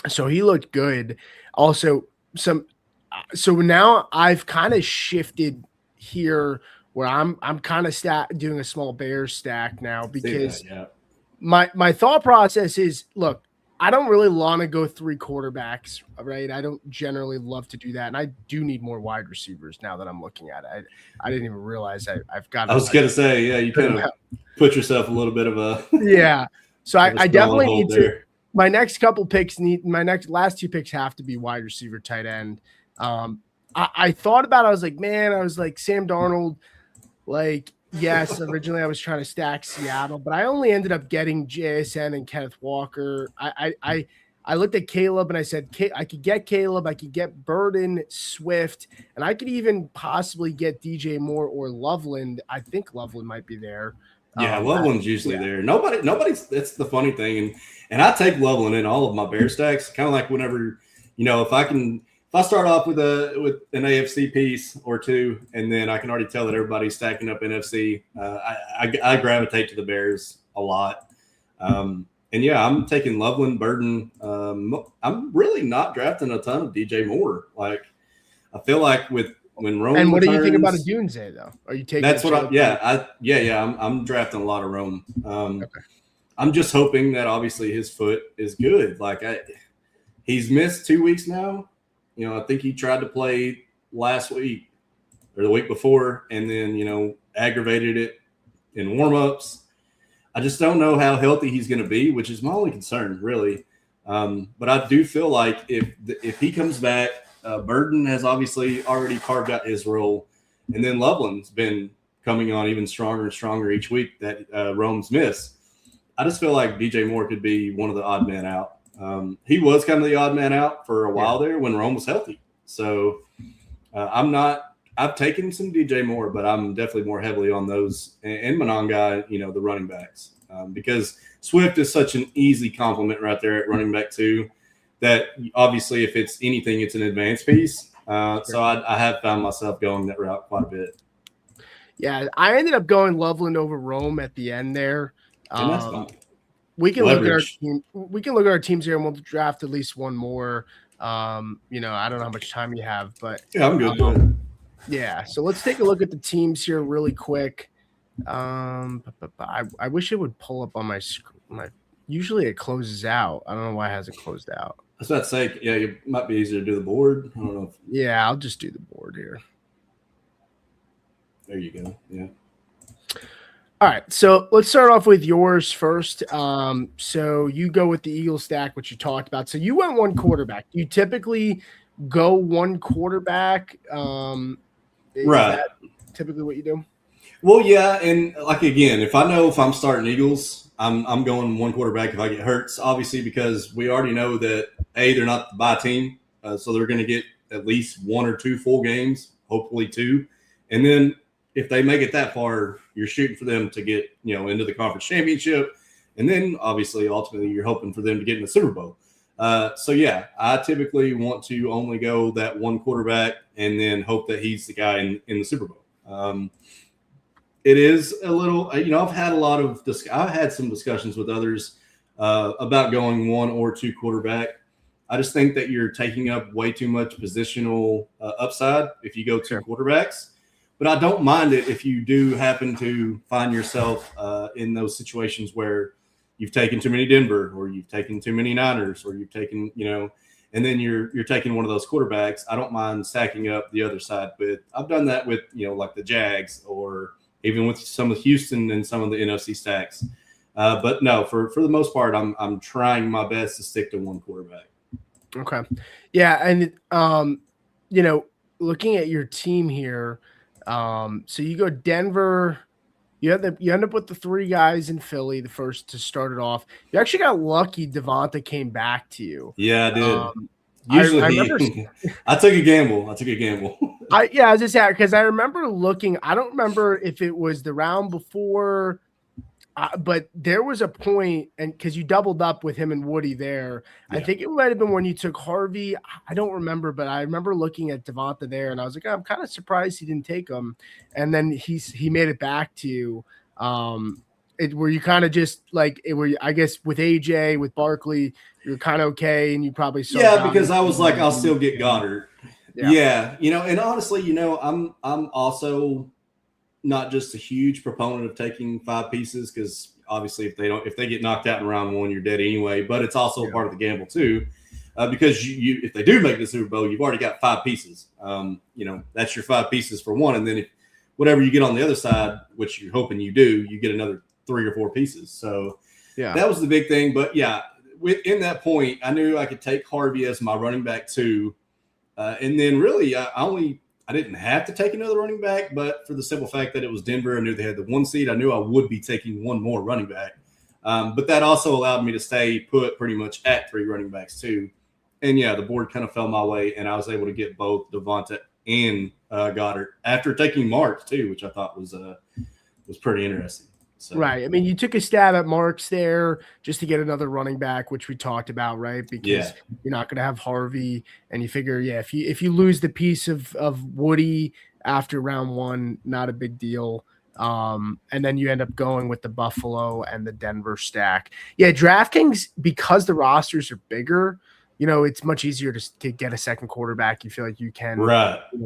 so he looked good. Also, so now I've kind of shifted here where I'm kind of doing a small Bears stack now because my thought process is, look, I don't really want to go 3 quarterbacks, right? I don't generally love to do that. And I do need more wide receivers now that I'm looking at it. I didn't even realize I've got. I was going to say, yeah, you kind of put yourself a little bit of a. Yeah. So I definitely need to. My next couple picks last 2 picks have to be wide receiver, tight end. I thought about it. I was like Sam Darnold, like, yes, originally I was trying to stack Seattle, but I only ended up getting JSN and Kenneth Walker. I looked at Caleb and I said, I could get Caleb, I could get Burden, Swift, and I could even possibly get DJ Moore or Loveland. I think Loveland might be there. Yeah, Loveland's usually there. Nobody's. That's the funny thing, and I take Loveland in all of my Bear stacks. Kind of like whenever, if I start off with an AFC piece or 2, and then I can already tell that everybody's stacking up NFC, I gravitate to the Bears a lot. And yeah, I'm taking Loveland, Burden. I'm really not drafting a ton of DJ Moore. Like I feel like when Rome. And what returns, do you think about a Dunze though? Are you taking? That's what I'm drafting a lot of Rome. Okay. I'm just hoping that obviously his foot is good. Like he's missed 2 weeks now. I think he tried to play last week or the week before and then, aggravated it in warmups. I just don't know how healthy he's going to be, which is my only concern, really. But I do feel like if he comes back, Burden has obviously already carved out his role, and then Loveland's been coming on even stronger and stronger each week that Rome's missed. I just feel like DJ Moore could be one of the odd men out. He was kind of the odd man out for a while there when Rome was healthy. So I've taken some DJ Moore, but I'm definitely more heavily on those and Mononga, the running backs, because Swift is such an easy compliment right there at running back 2 that obviously if it's anything, it's an advanced piece. So I have found myself going that route quite a bit. Yeah, I ended up going Loveland over Rome at the end there. And that's fine. We can look at our team. We can look at our teams here, and we'll draft at least one more. I don't know how much time you have, but yeah, I'm good. Yeah, so let's take a look at the teams here really quick. I wish it would pull up on my screen. Usually it closes out. I don't know why it hasn't closed out. I was about to say, yeah, it might be easier to do the board. I don't know. Yeah, I'll just do the board here. There you go. Yeah. All right, so let's start off with yours first. So you go with the Eagle stack, which you talked about. So you went 1 quarterback. You typically go 1 quarterback. Right. Is that typically what you do? Well, yeah, and like again, if I'm starting Eagles, I'm going 1 quarterback if I get Hurts, obviously, because we already know that they're not the bye team, so they're going to get at least 1 or 2 full games, hopefully 2, and then if they make it that far, you're shooting for them to get, into the conference championship. And then obviously, ultimately, you're hoping for them to get in the Super Bowl. So yeah, I typically want to only go that 1 quarterback and then hope that he's the guy in the Super Bowl. It is a little, I've had some discussions with others about going 1 or 2 quarterback. I just think that you're taking up way too much positional upside if you go 2 quarterbacks. But I don't mind it if you do happen to find yourself in those situations where you've taken too many Denver, or you've taken too many Niners, or you've taken, and then you're taking one of those quarterbacks. I don't mind stacking up the other side. But I've done that with, like the Jags, or even with some of Houston and some of the NFC stacks. But no, for the most part, I'm trying my best to stick to one quarterback. Okay. Yeah. And, looking at your team here, so you go Denver, you end up with the 3 guys in Philly, the first to start it off. You actually got lucky. Devonta came back to you. Yeah, I did. Usually, I remember, I took a gamble. I was just saying, because I remember looking. I don't remember if it was the round before, but there was a point, and because you doubled up with him and Woody there, Yeah. I think it might have been when you took Harvey. I don't remember, but I remember looking at Devonta there, and I was like, I'm kind of surprised he didn't take him. And then he made it back to you. Were you kind of just like it? Were you, I guess, with AJ, with Barkley, you're kind of okay, and you probably saw. Yeah, because I was like, I'll still get Goddard. Yeah, and honestly, I'm also not just a huge proponent of taking 5 pieces, because obviously if they get knocked out in round 1, you're dead anyway. But it's also part of the gamble too, because you if they do make the Super Bowl, you've already got 5 pieces. That's your 5 pieces for one, and then if whatever you get on the other side, which you're hoping you do, you get another 3 or 4 pieces. So that was the big thing. But yeah, in that point, I knew I could take Harvey as my running back too, and then really I didn't have to take another running back, but for the simple fact that it was Denver, I knew they had the 1 seed. I knew I would be taking one more running back. But that also allowed me to stay put pretty much at 3 running backs too. And yeah, the board kind of fell my way, and I was able to get both Devonta and Goddard after taking Mark too, which I thought was pretty interesting. So. Right. I mean, you took a stab at Marks there just to get another running back, which we talked about, right? Because you're not going to have Harvey, and you figure, if you lose the piece of Woody after round 1, not a big deal. And then you end up going with the Buffalo and the Denver stack. Yeah, DraftKings, because the rosters are bigger, it's much easier to get a second quarterback. You feel like you can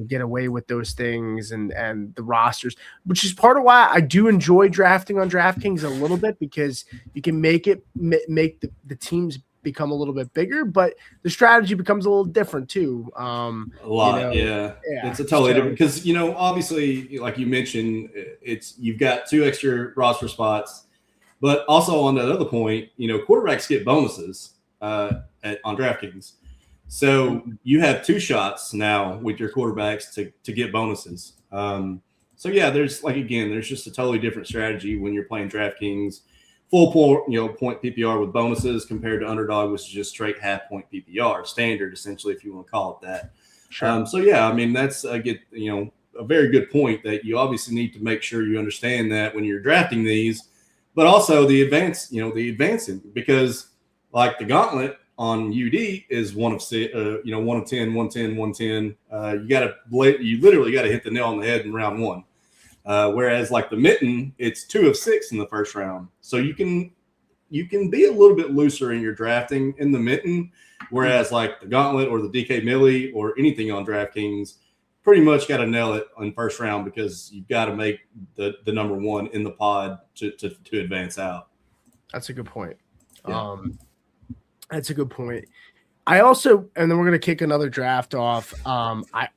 get away with those things and the rosters, which is part of why I do enjoy drafting on DraftKings a little bit, because you can make the teams become a little bit bigger, but the strategy becomes a little different too. A lot, it's a totally different, because obviously, like you mentioned, you've got 2 extra roster spots, but also on that other point, quarterbacks get bonuses on DraftKings. So you have 2 shots now with your quarterbacks to get bonuses. So yeah, there's just a totally different strategy when you're playing DraftKings full point PPR with bonuses compared to Underdog, which is just straight half point PPR standard, essentially, if you want to call it that. Sure. So yeah, I mean, that's a very good point, that you obviously need to make sure you understand that when you're drafting these, but also the advancing, because like the gauntlet on UD is 1 of 6, 1 of 10, 110, 110. You literally got to hit the nail on the head in round 1. Whereas like the mitten, it's 2 of 6 in the first round. So you can be a little bit looser in your drafting in the mitten, whereas like the gauntlet or the DK Millie or anything on DraftKings, pretty much got to nail it in first round, because you've got to make the number 1 in the pod to advance out. That's a good point. Yeah. That's a good point. I also, and then we're going to kick another draft off. I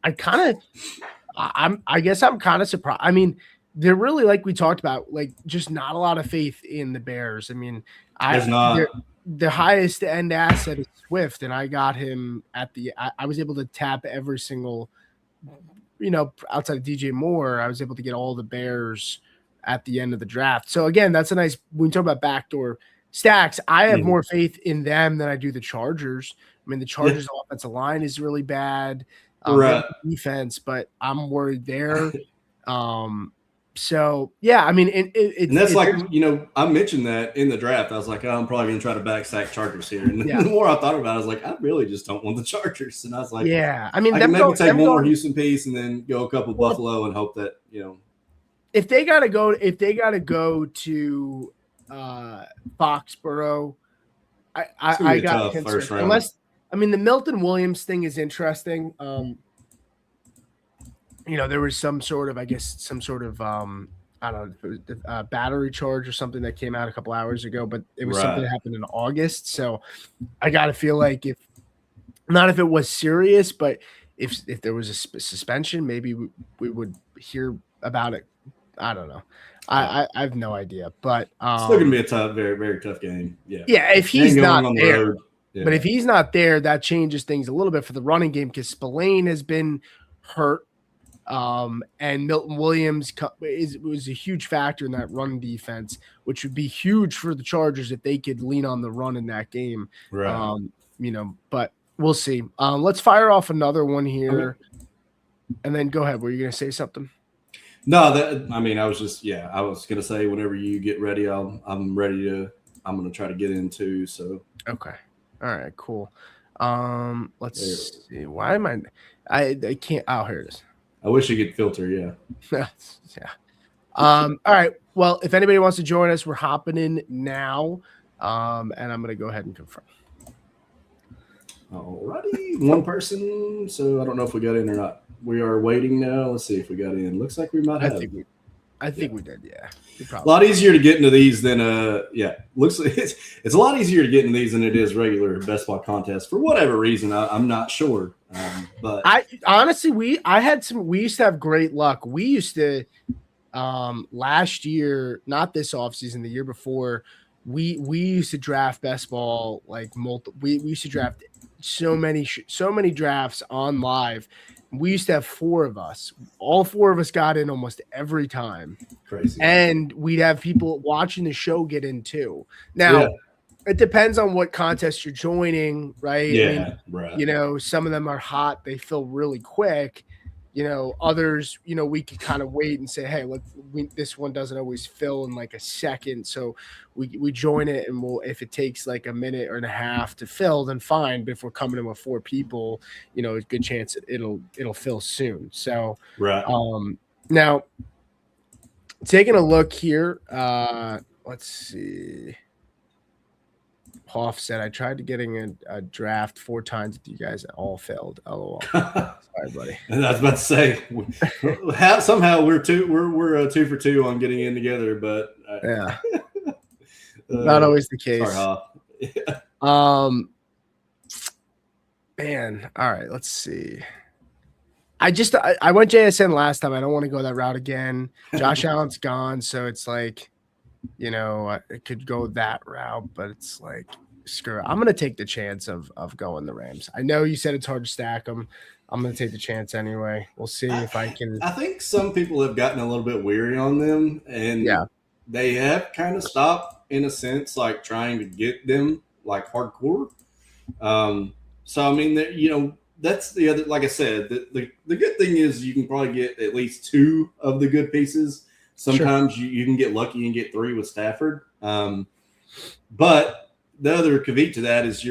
guess I'm kind of surprised. I mean, they're really, like we talked about, like just not a lot of faith in the Bears. I mean, there's not. The highest end asset is Swift, and I got him I was able to tap every single, outside of DJ Moore, I was able to get all the Bears at the end of the draft. So again, that's a nice, when we talk about backdoor stacks, I have more faith in them than I do the Chargers. I mean, the Chargers' offensive line is really bad. Defense, but I'm worried there. So yeah, I mean, and that's I mentioned that in the draft. I was like, I'm probably gonna try to backstack Chargers here. And the more I thought about it, I was like, I really just don't want the Chargers. And I was like, I mean, I can maybe take one more Houston piece and then go a couple Buffalo and hope that if they gotta go to Foxborough, I got first round. Unless, I mean, the Milton Williams thing is interesting. there was some sort of, I don't know, if it was a battery charge or something that came out a couple hours ago, but it was something that happened in August. So I got to feel like if it was serious, but if there was a suspension, maybe we would hear about it. I don't know. I have no idea, but still gonna be a tough, very, very tough game. Yeah. Yeah. If he's not on the there, road. Yeah. but if he's not there, that changes things a little bit for the running game because Spillane has been hurt. And Milton Williams was a huge factor in that run defense, which would be huge for the Chargers if they could lean on the run in that game. Right. But we'll see. Let's fire off another one here, and then go ahead. Were you going to say something? No, I was going to say whenever you get ready, I'm ready to. I'm going to try to get into. So okay, all right, cool. Let's see. Why am I can't. Oh, here it is. I wish you could filter, yeah. Yeah. All right. Well, if anybody wants to join us, we're hopping in now. And I'm going to go ahead and confirm. Alrighty. One person. So I don't know if we got in or not. We are waiting now. Let's see if we got in. Looks like we might have. I think we did, yeah. A lot easier to get into these than looks like it's a lot easier to get into these than it is regular best ball contests for whatever reason. I'm not sure. But I honestly we used to have great luck. We used to last year, not this offseason, the year before, we used to draft best ball like we used to draft so many drafts on live. We used to have 4 of us. All 4 of us got in almost every time. Crazy. And we'd have people watching the show get in too. Now, it depends on what contest you're joining, right? Yeah, right. Some of them are hot. They fill really quick. Others, we could kind of wait and say, hey, look, this one doesn't always fill in like a second. So we join it, and if it takes like a minute or and a half to fill, then fine. But if we're coming in with 4 people, a good chance it'll fill soon. So right. Now taking a look here, let's see. Hoff said, I tried to getting a draft 4 times with you guys. It all failed. LOL. Sorry, buddy. And I was about to say, somehow we're 2 for 2 on getting in together, but yeah, not always the case. Sorry, man. All right, let's see. I went JSN last time. I don't want to go that route again. Josh Allen's gone, so it's like, it could go that route, but it's like, screw it. I'm going to take the chance of going the Rams. I know you said it's hard to stack them. I'm going to take the chance anyway. We'll see if I can. I think some people have gotten a little bit weary on them, and they have kind of stopped, in a sense, like trying to get them like hardcore. So, I mean, that's the other, like I said, the good thing is you can probably get at least 2 of the good pieces. Sometimes you can get lucky and get 3 with Stafford. But the other caveat to that is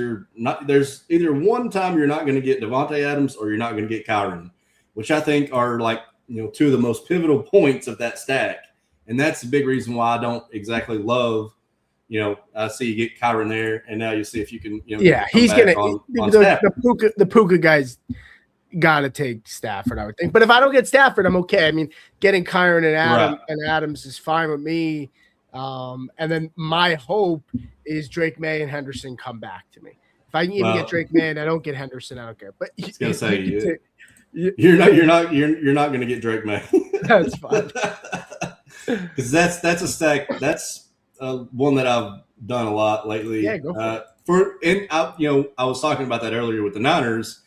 there's either one time you're not going to get Devontae Adams or you're not going to get Kyron, which I think are like, 2 of the most pivotal points of that stack. And that's the big reason why I don't exactly love, I see you get Kyron there, and now you see if you can, he's going to the Puka guys got to take Stafford, I would think. But if I don't get Stafford, I'm okay. I mean, getting Kyron and Adams is fine with me. And then my hope is Drake May and Henderson come back to me. If I can even get Drake May and I don't get Henderson, I don't care. But I was gonna say you're not going to get Drake May. That's fine. Because that's a stack. That's one that I've done a lot lately. Yeah, go for it. I was talking about that earlier with the Niners.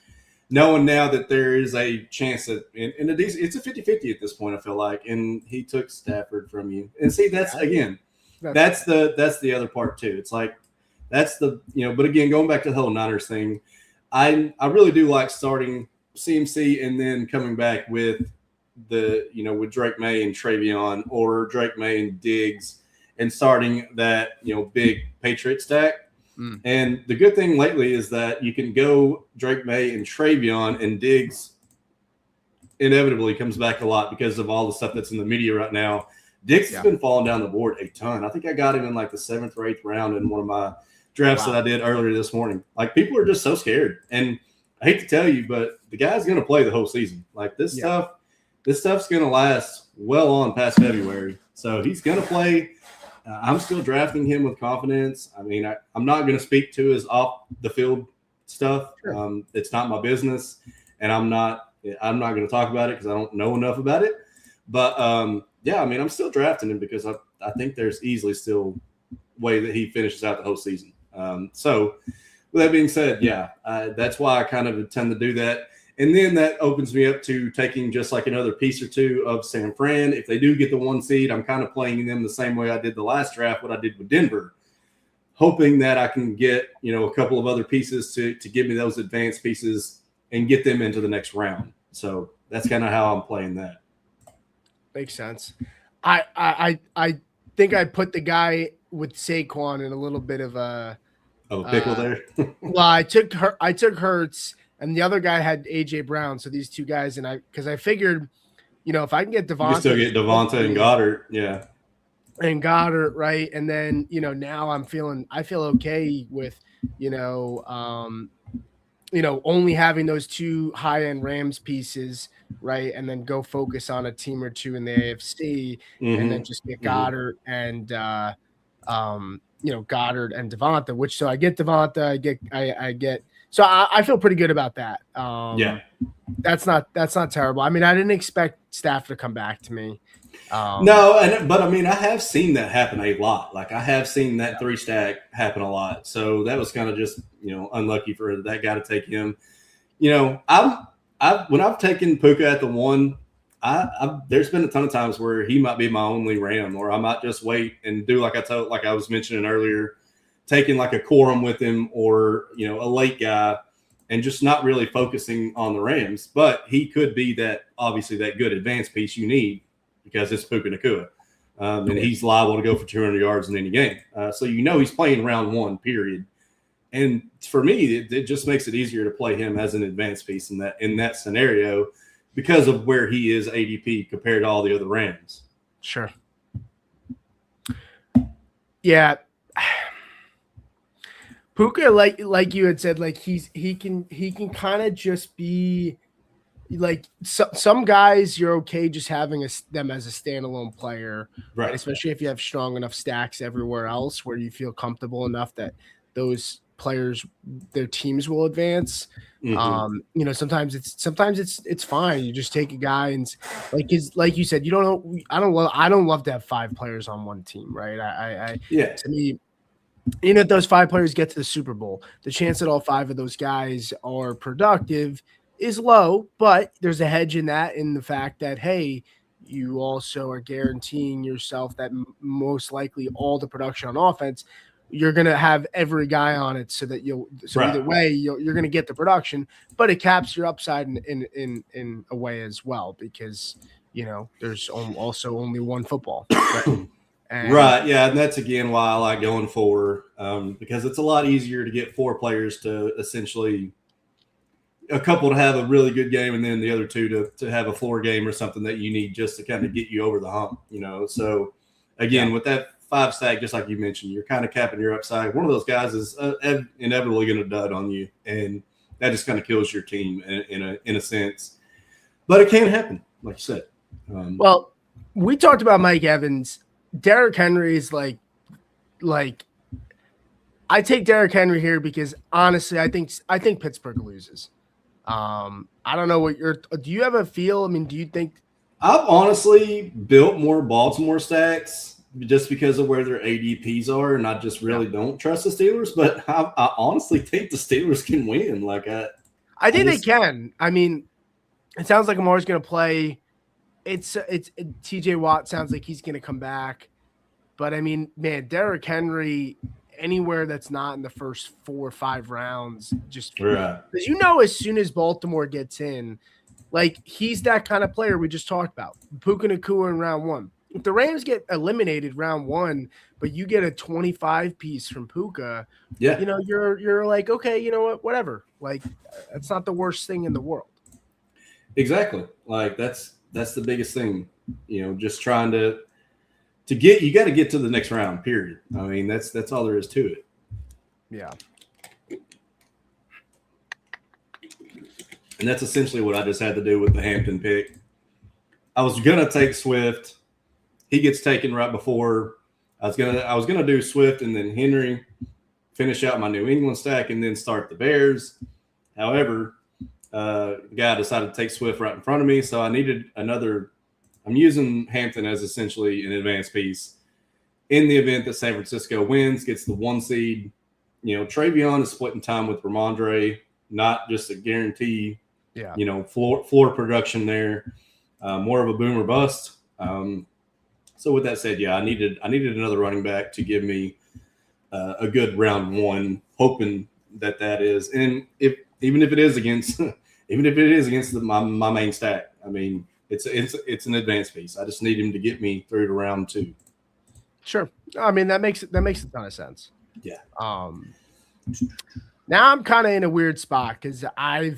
Knowing now that there is a chance that it's a 50-50 at this point, I feel like, and he took Stafford from you. And see, that's the other part too. It's like that's the but again, going back to the whole Niners thing, I really do like starting CMC and then coming back with with Drake May and Travion, or Drake May and Diggs, and starting that big Patriot stack. And the good thing lately is that you can go Drake May and Travion, and Diggs inevitably comes back a lot because of all the stuff that's in the media right now. Diggs has been falling down the board a ton. I think I got him in like the 7th or 8th round in one of my drafts that I did earlier this morning. Like, people are just so scared. And I hate to tell you, but the guy's going to play the whole season. Like, this stuff, this stuff's going to last well on past February. So he's going to play. I'm still drafting him with confidence. I mean, I'm not going to speak to his off the field stuff. Sure. It's not my business, and I'm not going to talk about it because I don't know enough about it. But yeah, I mean, I'm still drafting him because I think there's easily still way that he finishes out the whole season. So with that being said, yeah, that's why I kind of tend to do that. And then that opens me up to taking just like another piece or two of San Fran. If they do get the 1 seed, I'm kind of playing them the same way I did the last draft, what I did with Denver, hoping that I can get, a couple of other pieces to give me those advanced pieces and get them into the next round. So that's kind of how I'm playing that. Makes sense. I think I put the guy with Saquon in a little bit of a pickle there. Well, I took Hurts, and the other guy had AJ Brown. So these two guys, because I figured, if I can get Devontae, you still get Devontae and Goddard, yeah, and Goddard, right, and then now I feel okay with only having those two high-end Rams pieces, right, and then go focus on a team or two in the AFC, and then just get Goddard and Goddard and Devonta. Which so I get Devonta, I get. So I feel pretty good about that. Yeah, that's not terrible. I mean, I didn't expect Stafford to come back to me. No, but I mean, I have seen that happen a lot. Like I have seen that 3-stack happen a lot. So that was kind of just unlucky for that guy to take him. When I've taken Puka at the 1, there's been a ton of times where he might be my only Ram, or I might just wait and do like I was mentioning earlier, taking like a quorum with him or a late guy, and just not really focusing on the Rams. But he could be obviously that good advanced piece you need, because it's Puka Nacua. And he's liable to go for 200 yards in any game. So he's playing round 1, period. And for me, it just makes it easier to play him as an advanced piece in that scenario because of where he is ADP compared to all the other Rams. Sure. Yeah. Puka, like you had said, like he can kind of just be like some guys you're okay just having them as a standalone player, right? Especially if you have strong enough stacks everywhere else where you feel comfortable enough that those players, their teams will advance. Sometimes it's fine. You just take a guy and like you said, you don't know. I don't love to have 5 players on one team, right? To me, if those 5 players get to the Super Bowl, the chance that all 5 of those guys are productive is low, but there's a hedge in the fact that, hey, you also are guaranteeing yourself that most likely all the production on offense, you're going to have every guy on it so that either way, you're going to get the production, but it caps your upside in a way as well, because, there's also only one football. Right? Right. Yeah. And that's again why I like going 4, because it's a lot easier to get 4 players to essentially a couple to have a really good game, and then the other 2 to have a floor game or something that you need just to kind of get you over the hump, So again, with that 5-stack, just like you mentioned, you're kind of capping your upside. One of those guys is inevitably going to dud on you, and that just kind of kills your team in a sense. But it can happen, like you said. Well, we talked about Mike Evans. Derrick Henry is like I take Derrick Henry here because honestly, I think Pittsburgh loses. I don't know do you have a feel? I mean, do you think? I've honestly built more Baltimore stacks just because of where their ADPs are, and I just really don't trust the Steelers. But I honestly think the Steelers can win. I think they can. I mean, it sounds like Amar's going to play. It's TJ Watt sounds like he's going to come back, but I mean, man, Derrick Henry anywhere that's not in the first 4 or 5 rounds, just because as soon as Baltimore gets in, like he's that kind of player we just talked about. Puka Nacua in round 1. If the Rams get eliminated round 1, but you get a 25 piece from Puka, you're like, okay, you know what, whatever. Like that's not the worst thing in the world. Exactly. Like that's the biggest thing, just trying to get, you got to get to the next round, period. I mean, that's all there is to it. Yeah. And that's essentially what I just had to do with the Hampton pick. I was gonna take Swift. He gets taken right before I was gonna do Swift and then Henry, finish out my New England stack, and then start the Bears. However, the guy decided to take Swift right in front of me, so I needed another. I'm using Hampton as essentially an advanced piece in the event that San Francisco wins, gets the 1 seed. Travion is splitting time with Ramondre, not just a guarantee. Yeah. Floor production there, more of a boom or bust. So with that said, yeah, I needed another running back to give me a good round 1, hoping that is, and even if it is against my main stack, I mean, it's an advanced piece. I just need him to get me through to round 2. Sure. I mean, that makes a ton of sense. Yeah. Now I'm kind of in a weird spot because I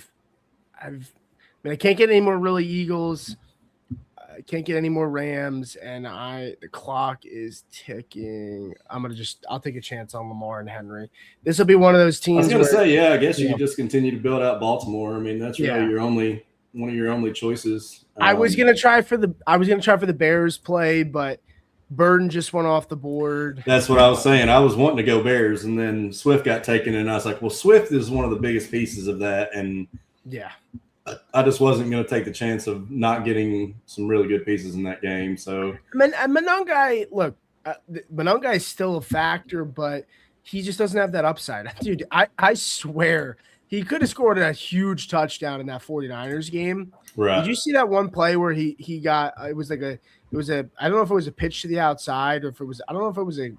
can't get any more really Eagles. I can't get any more Rams, and the clock is ticking. I'll take a chance on Lamar and Henry. This will be one of those teams. I was going to say, yeah, I guess you could just continue to build out Baltimore. I mean, that's really one of your only choices. I was going to try for the Bears play, but Burden just went off the board. That's what I was saying. I was wanting to go Bears, and then Swift got taken, and I was like, well, Swift is one of the biggest pieces of that, and yeah. I just wasn't going to take the chance of not getting some really good pieces in that game. So, Monongai, look, Monongai is still a factor, but he just doesn't have that upside. Dude, I swear he could have scored a huge touchdown in that 49ers game. Right. Did you see that one play where he got I don't know if it was a pitch to the outside or if it was a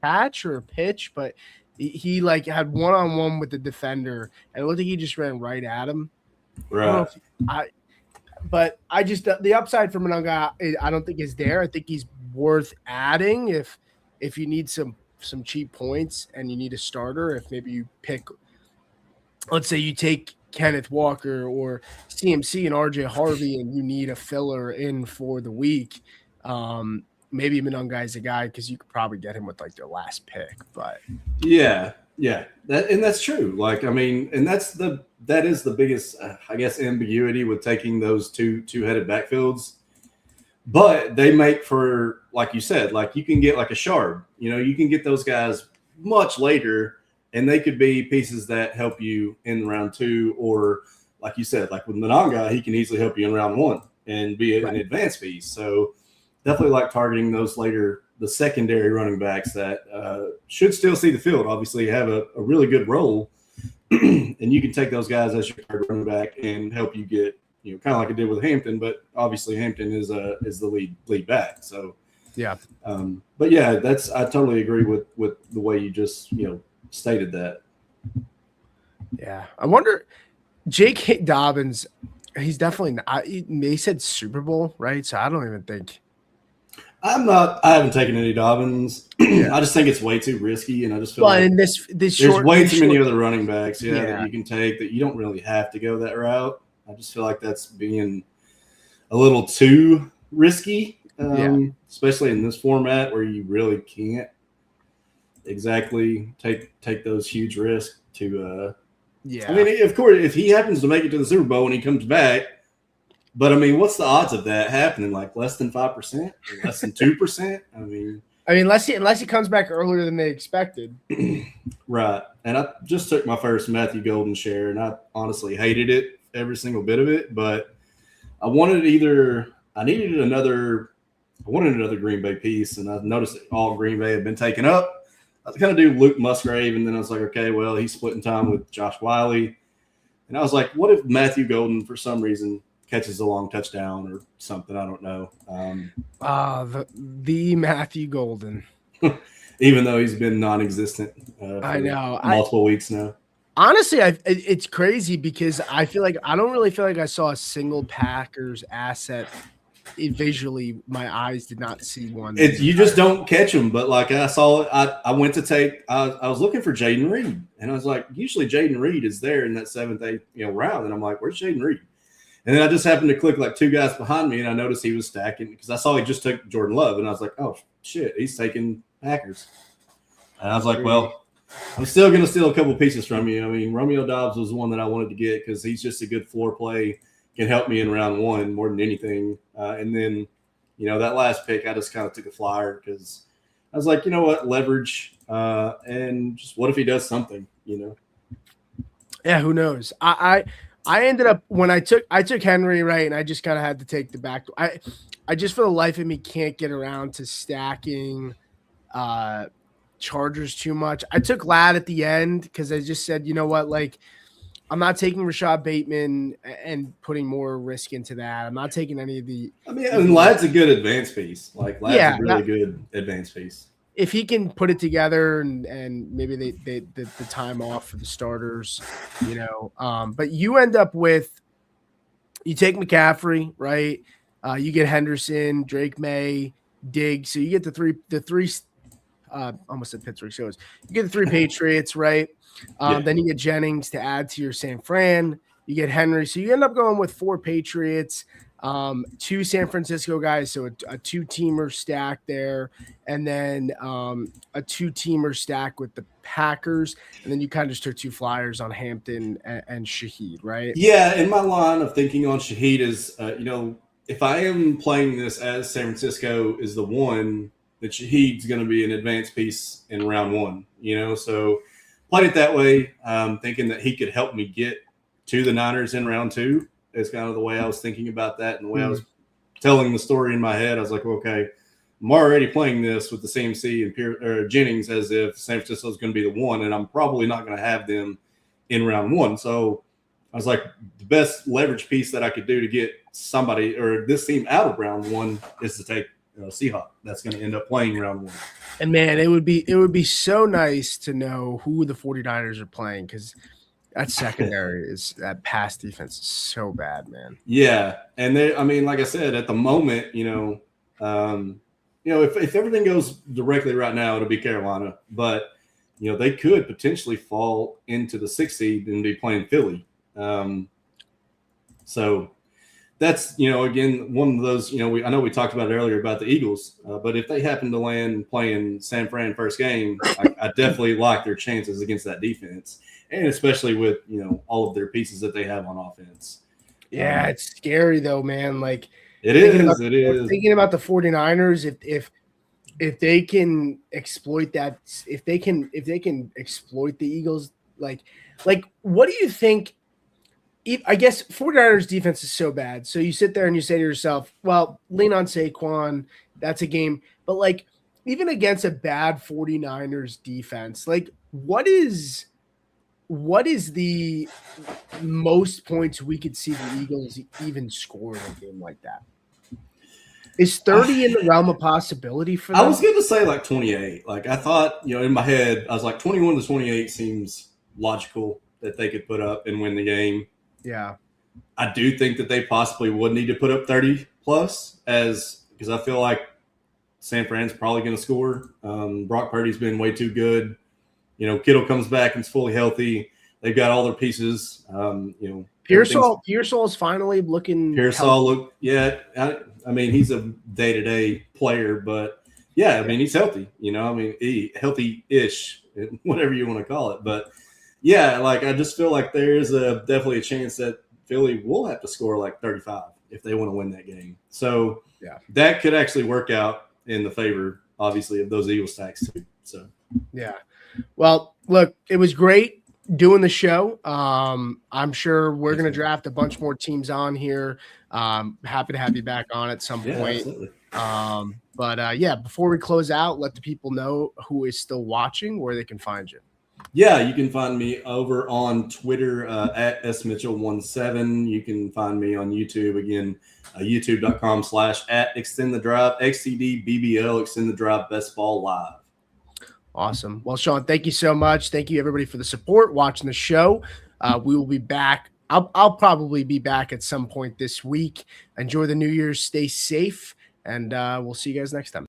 catch or a pitch, but he like had one-on-one with the defender and it looked like he just ran right at him. Right. But the upside for Mononga, I don't think is there. I think he's worth adding if you need some cheap points and you need a starter. If maybe you pick, let's say you take Kenneth Walker or CMC and RJ Harvey and you need a filler in for the week. Maybe Mononga is a guy because you could probably get him with like their last pick. But yeah. That's true. Like, I mean, and that is the biggest, I guess, ambiguity with taking those two-headed backfields. But they make for, like you said, like you can get like a Shard. You can get those guys much later, and they could be pieces that help you in round 2, or like you said, like with Mononga, he can easily help you in round 1 and be an advanced piece. So definitely like targeting those later, the secondary running backs that should still see the field, obviously have a really good role. And you can take those guys as your third running back and help you get, kind of like I did with Hampton, but obviously Hampton is the lead back. So, yeah. But yeah, I totally agree with the way you just, stated that. Yeah. I wonder, J.K. Dobbins, he's definitely not, he said Super Bowl, right? So I don't even think. I haven't taken any Dobbins. I just think it's way too risky, and I just feel like in this there's way too many other running backs, that you can take that you don't really have to go that route. I just feel like that's being a little too risky, especially in this format where you really can't exactly take those huge risks to. I mean, of course, if he happens to make it to the Super Bowl and he comes back. But I mean, what's the odds of that happening? Like less than 5%, less than 2%? I mean, unless he comes back earlier than they expected. Right. And I just took my first Matthew Golden share, and I honestly hated it, every single bit of it. But I wanted another Green Bay piece, and I noticed that all Green Bay had been taken up. I was going to do Luke Musgrave, and then I was like, okay, well, he's splitting time with Josh Wiley. And I was like, what if Matthew Golden, for some reason, catches a long touchdown or something? I don't know. The Matthew Golden. Even though he's been non-existent I know. multiple weeks now. Honestly, it's crazy because I don't really feel like I saw a single Packers asset visually. My eyes did not see one. You just don't catch them. But like I saw it, I went to take – I was looking for Jaden Reed. And I was like, usually Jaden Reed is there in that 7th, 8th round. And I'm like, where's Jaden Reed? And then I just happened to click like 2 guys behind me, and I noticed he was stacking because I saw he just took Jordan Love, and I was like, oh, shit, he's taking Packers. And I was like, well, I'm still going to steal a couple pieces from you. I mean, Romeo Doubs was one that I wanted to get because he's just a good floor play can help me in round one more than anything. And then, that last pick, I just kind of took a flyer because I was like, you know what, leverage, and just what if he does something, Yeah, who knows? I ended up when I took Henry, right, and I just kind of had to take the back. I just for the life of me can't get around to stacking Chargers too much. I took Ladd at the end because I just said, you know what, like I'm not taking Rashad Bateman and putting more risk into that. I'm not taking any of the. I mean, and Ladd's a good advance piece. Like Ladd's Yeah, a really good advance piece. if he can put it together and maybe the time off for the starters, but you end up with you take McCaffrey, right? You get Henderson, Drake May, Diggs. So you get the three almost said Pittsburgh shows. You get the three Patriots, right? Then you get Jennings to add to your San Fran. You get Henry. So you end up going with 4 Patriots, 2 San Francisco guys. So a 2-teamer stack there. And then a 2-teamer stack with the Packers. And then you kind of just took 2 flyers on Hampton and Shaheed, right? Yeah. And my line of thinking on Shaheed is, if I am playing this as San Francisco is the one, that Shaheed's going to be an advanced piece in round one, so played it that way, thinking that he could help me get to the Niners in round 2. Is kind of the way I was thinking about that and the way I was telling the story in my head. I was like, okay, I'm already playing this with the CMC and Jennings as if San Francisco is going to be the one, and I'm probably not going to have them in round 1. So I was like, the best leverage piece that I could do to get somebody or this team out of round 1 is to take Seahawk. That's going to end up playing round 1. And man, it would be so nice to know who the 49ers are playing because that secondary that pass defense is so bad, man. Yeah, and like I said, at the moment, if everything goes directly right now, it'll be Carolina, but they could potentially fall into the 6th seed and be playing Philly. So that's, again, one of those, I know we talked about it earlier about the Eagles, but if they happen to land playing San Fran first game, I definitely like their chances against that defense, and especially with, all of their pieces that they have on offense. Yeah, it's scary though, man. Like it is. Thinking about the 49ers, if they can exploit that, if they can exploit the Eagles, like what do you think? I guess 49ers defense is so bad. So you sit there and you say to yourself, well, lean on Saquon. That's a game. But even against a bad 49ers defense, what is the most points we could see the Eagles even score in a game like that? Is 30 in the realm of possibility for them? I was going to say 28. I thought, in my head, I was like 21 to 28 seems logical that they could put up and win the game. Yeah. I do think that they possibly would need to put up 30 plus because I feel like San Fran's probably going to score. Brock Purdy's been way too good. Kittle comes back and is fully healthy. They've got all their pieces. Pearsall is finally looking. Pearsall he's a day-to-day player, but yeah, he's healthy. Healthy-ish, whatever you want to call it. But yeah, I just feel like there is definitely a chance that Philly will have to score 35 if they want to win that game. So yeah, that could actually work out in the favor, obviously, of those Eagles stacks too. So yeah. Well, look, it was great doing the show. I'm sure we're going to draft a bunch more teams on here. Happy to have you back on at some point. Absolutely. Before we close out, let the people know who is still watching, where they can find you. Yeah, you can find me over on Twitter at smitchell17. You can find me on YouTube again, youtube.com/@extendthedrive, XTDBBL, Extend the Drive, Bestball Live. Awesome. Well, Sean, thank you so much. Thank you, everybody, for the support, watching the show. We will be back. I'll probably be back at some point this week. Enjoy the New Year's. Stay safe, and we'll see you guys next time.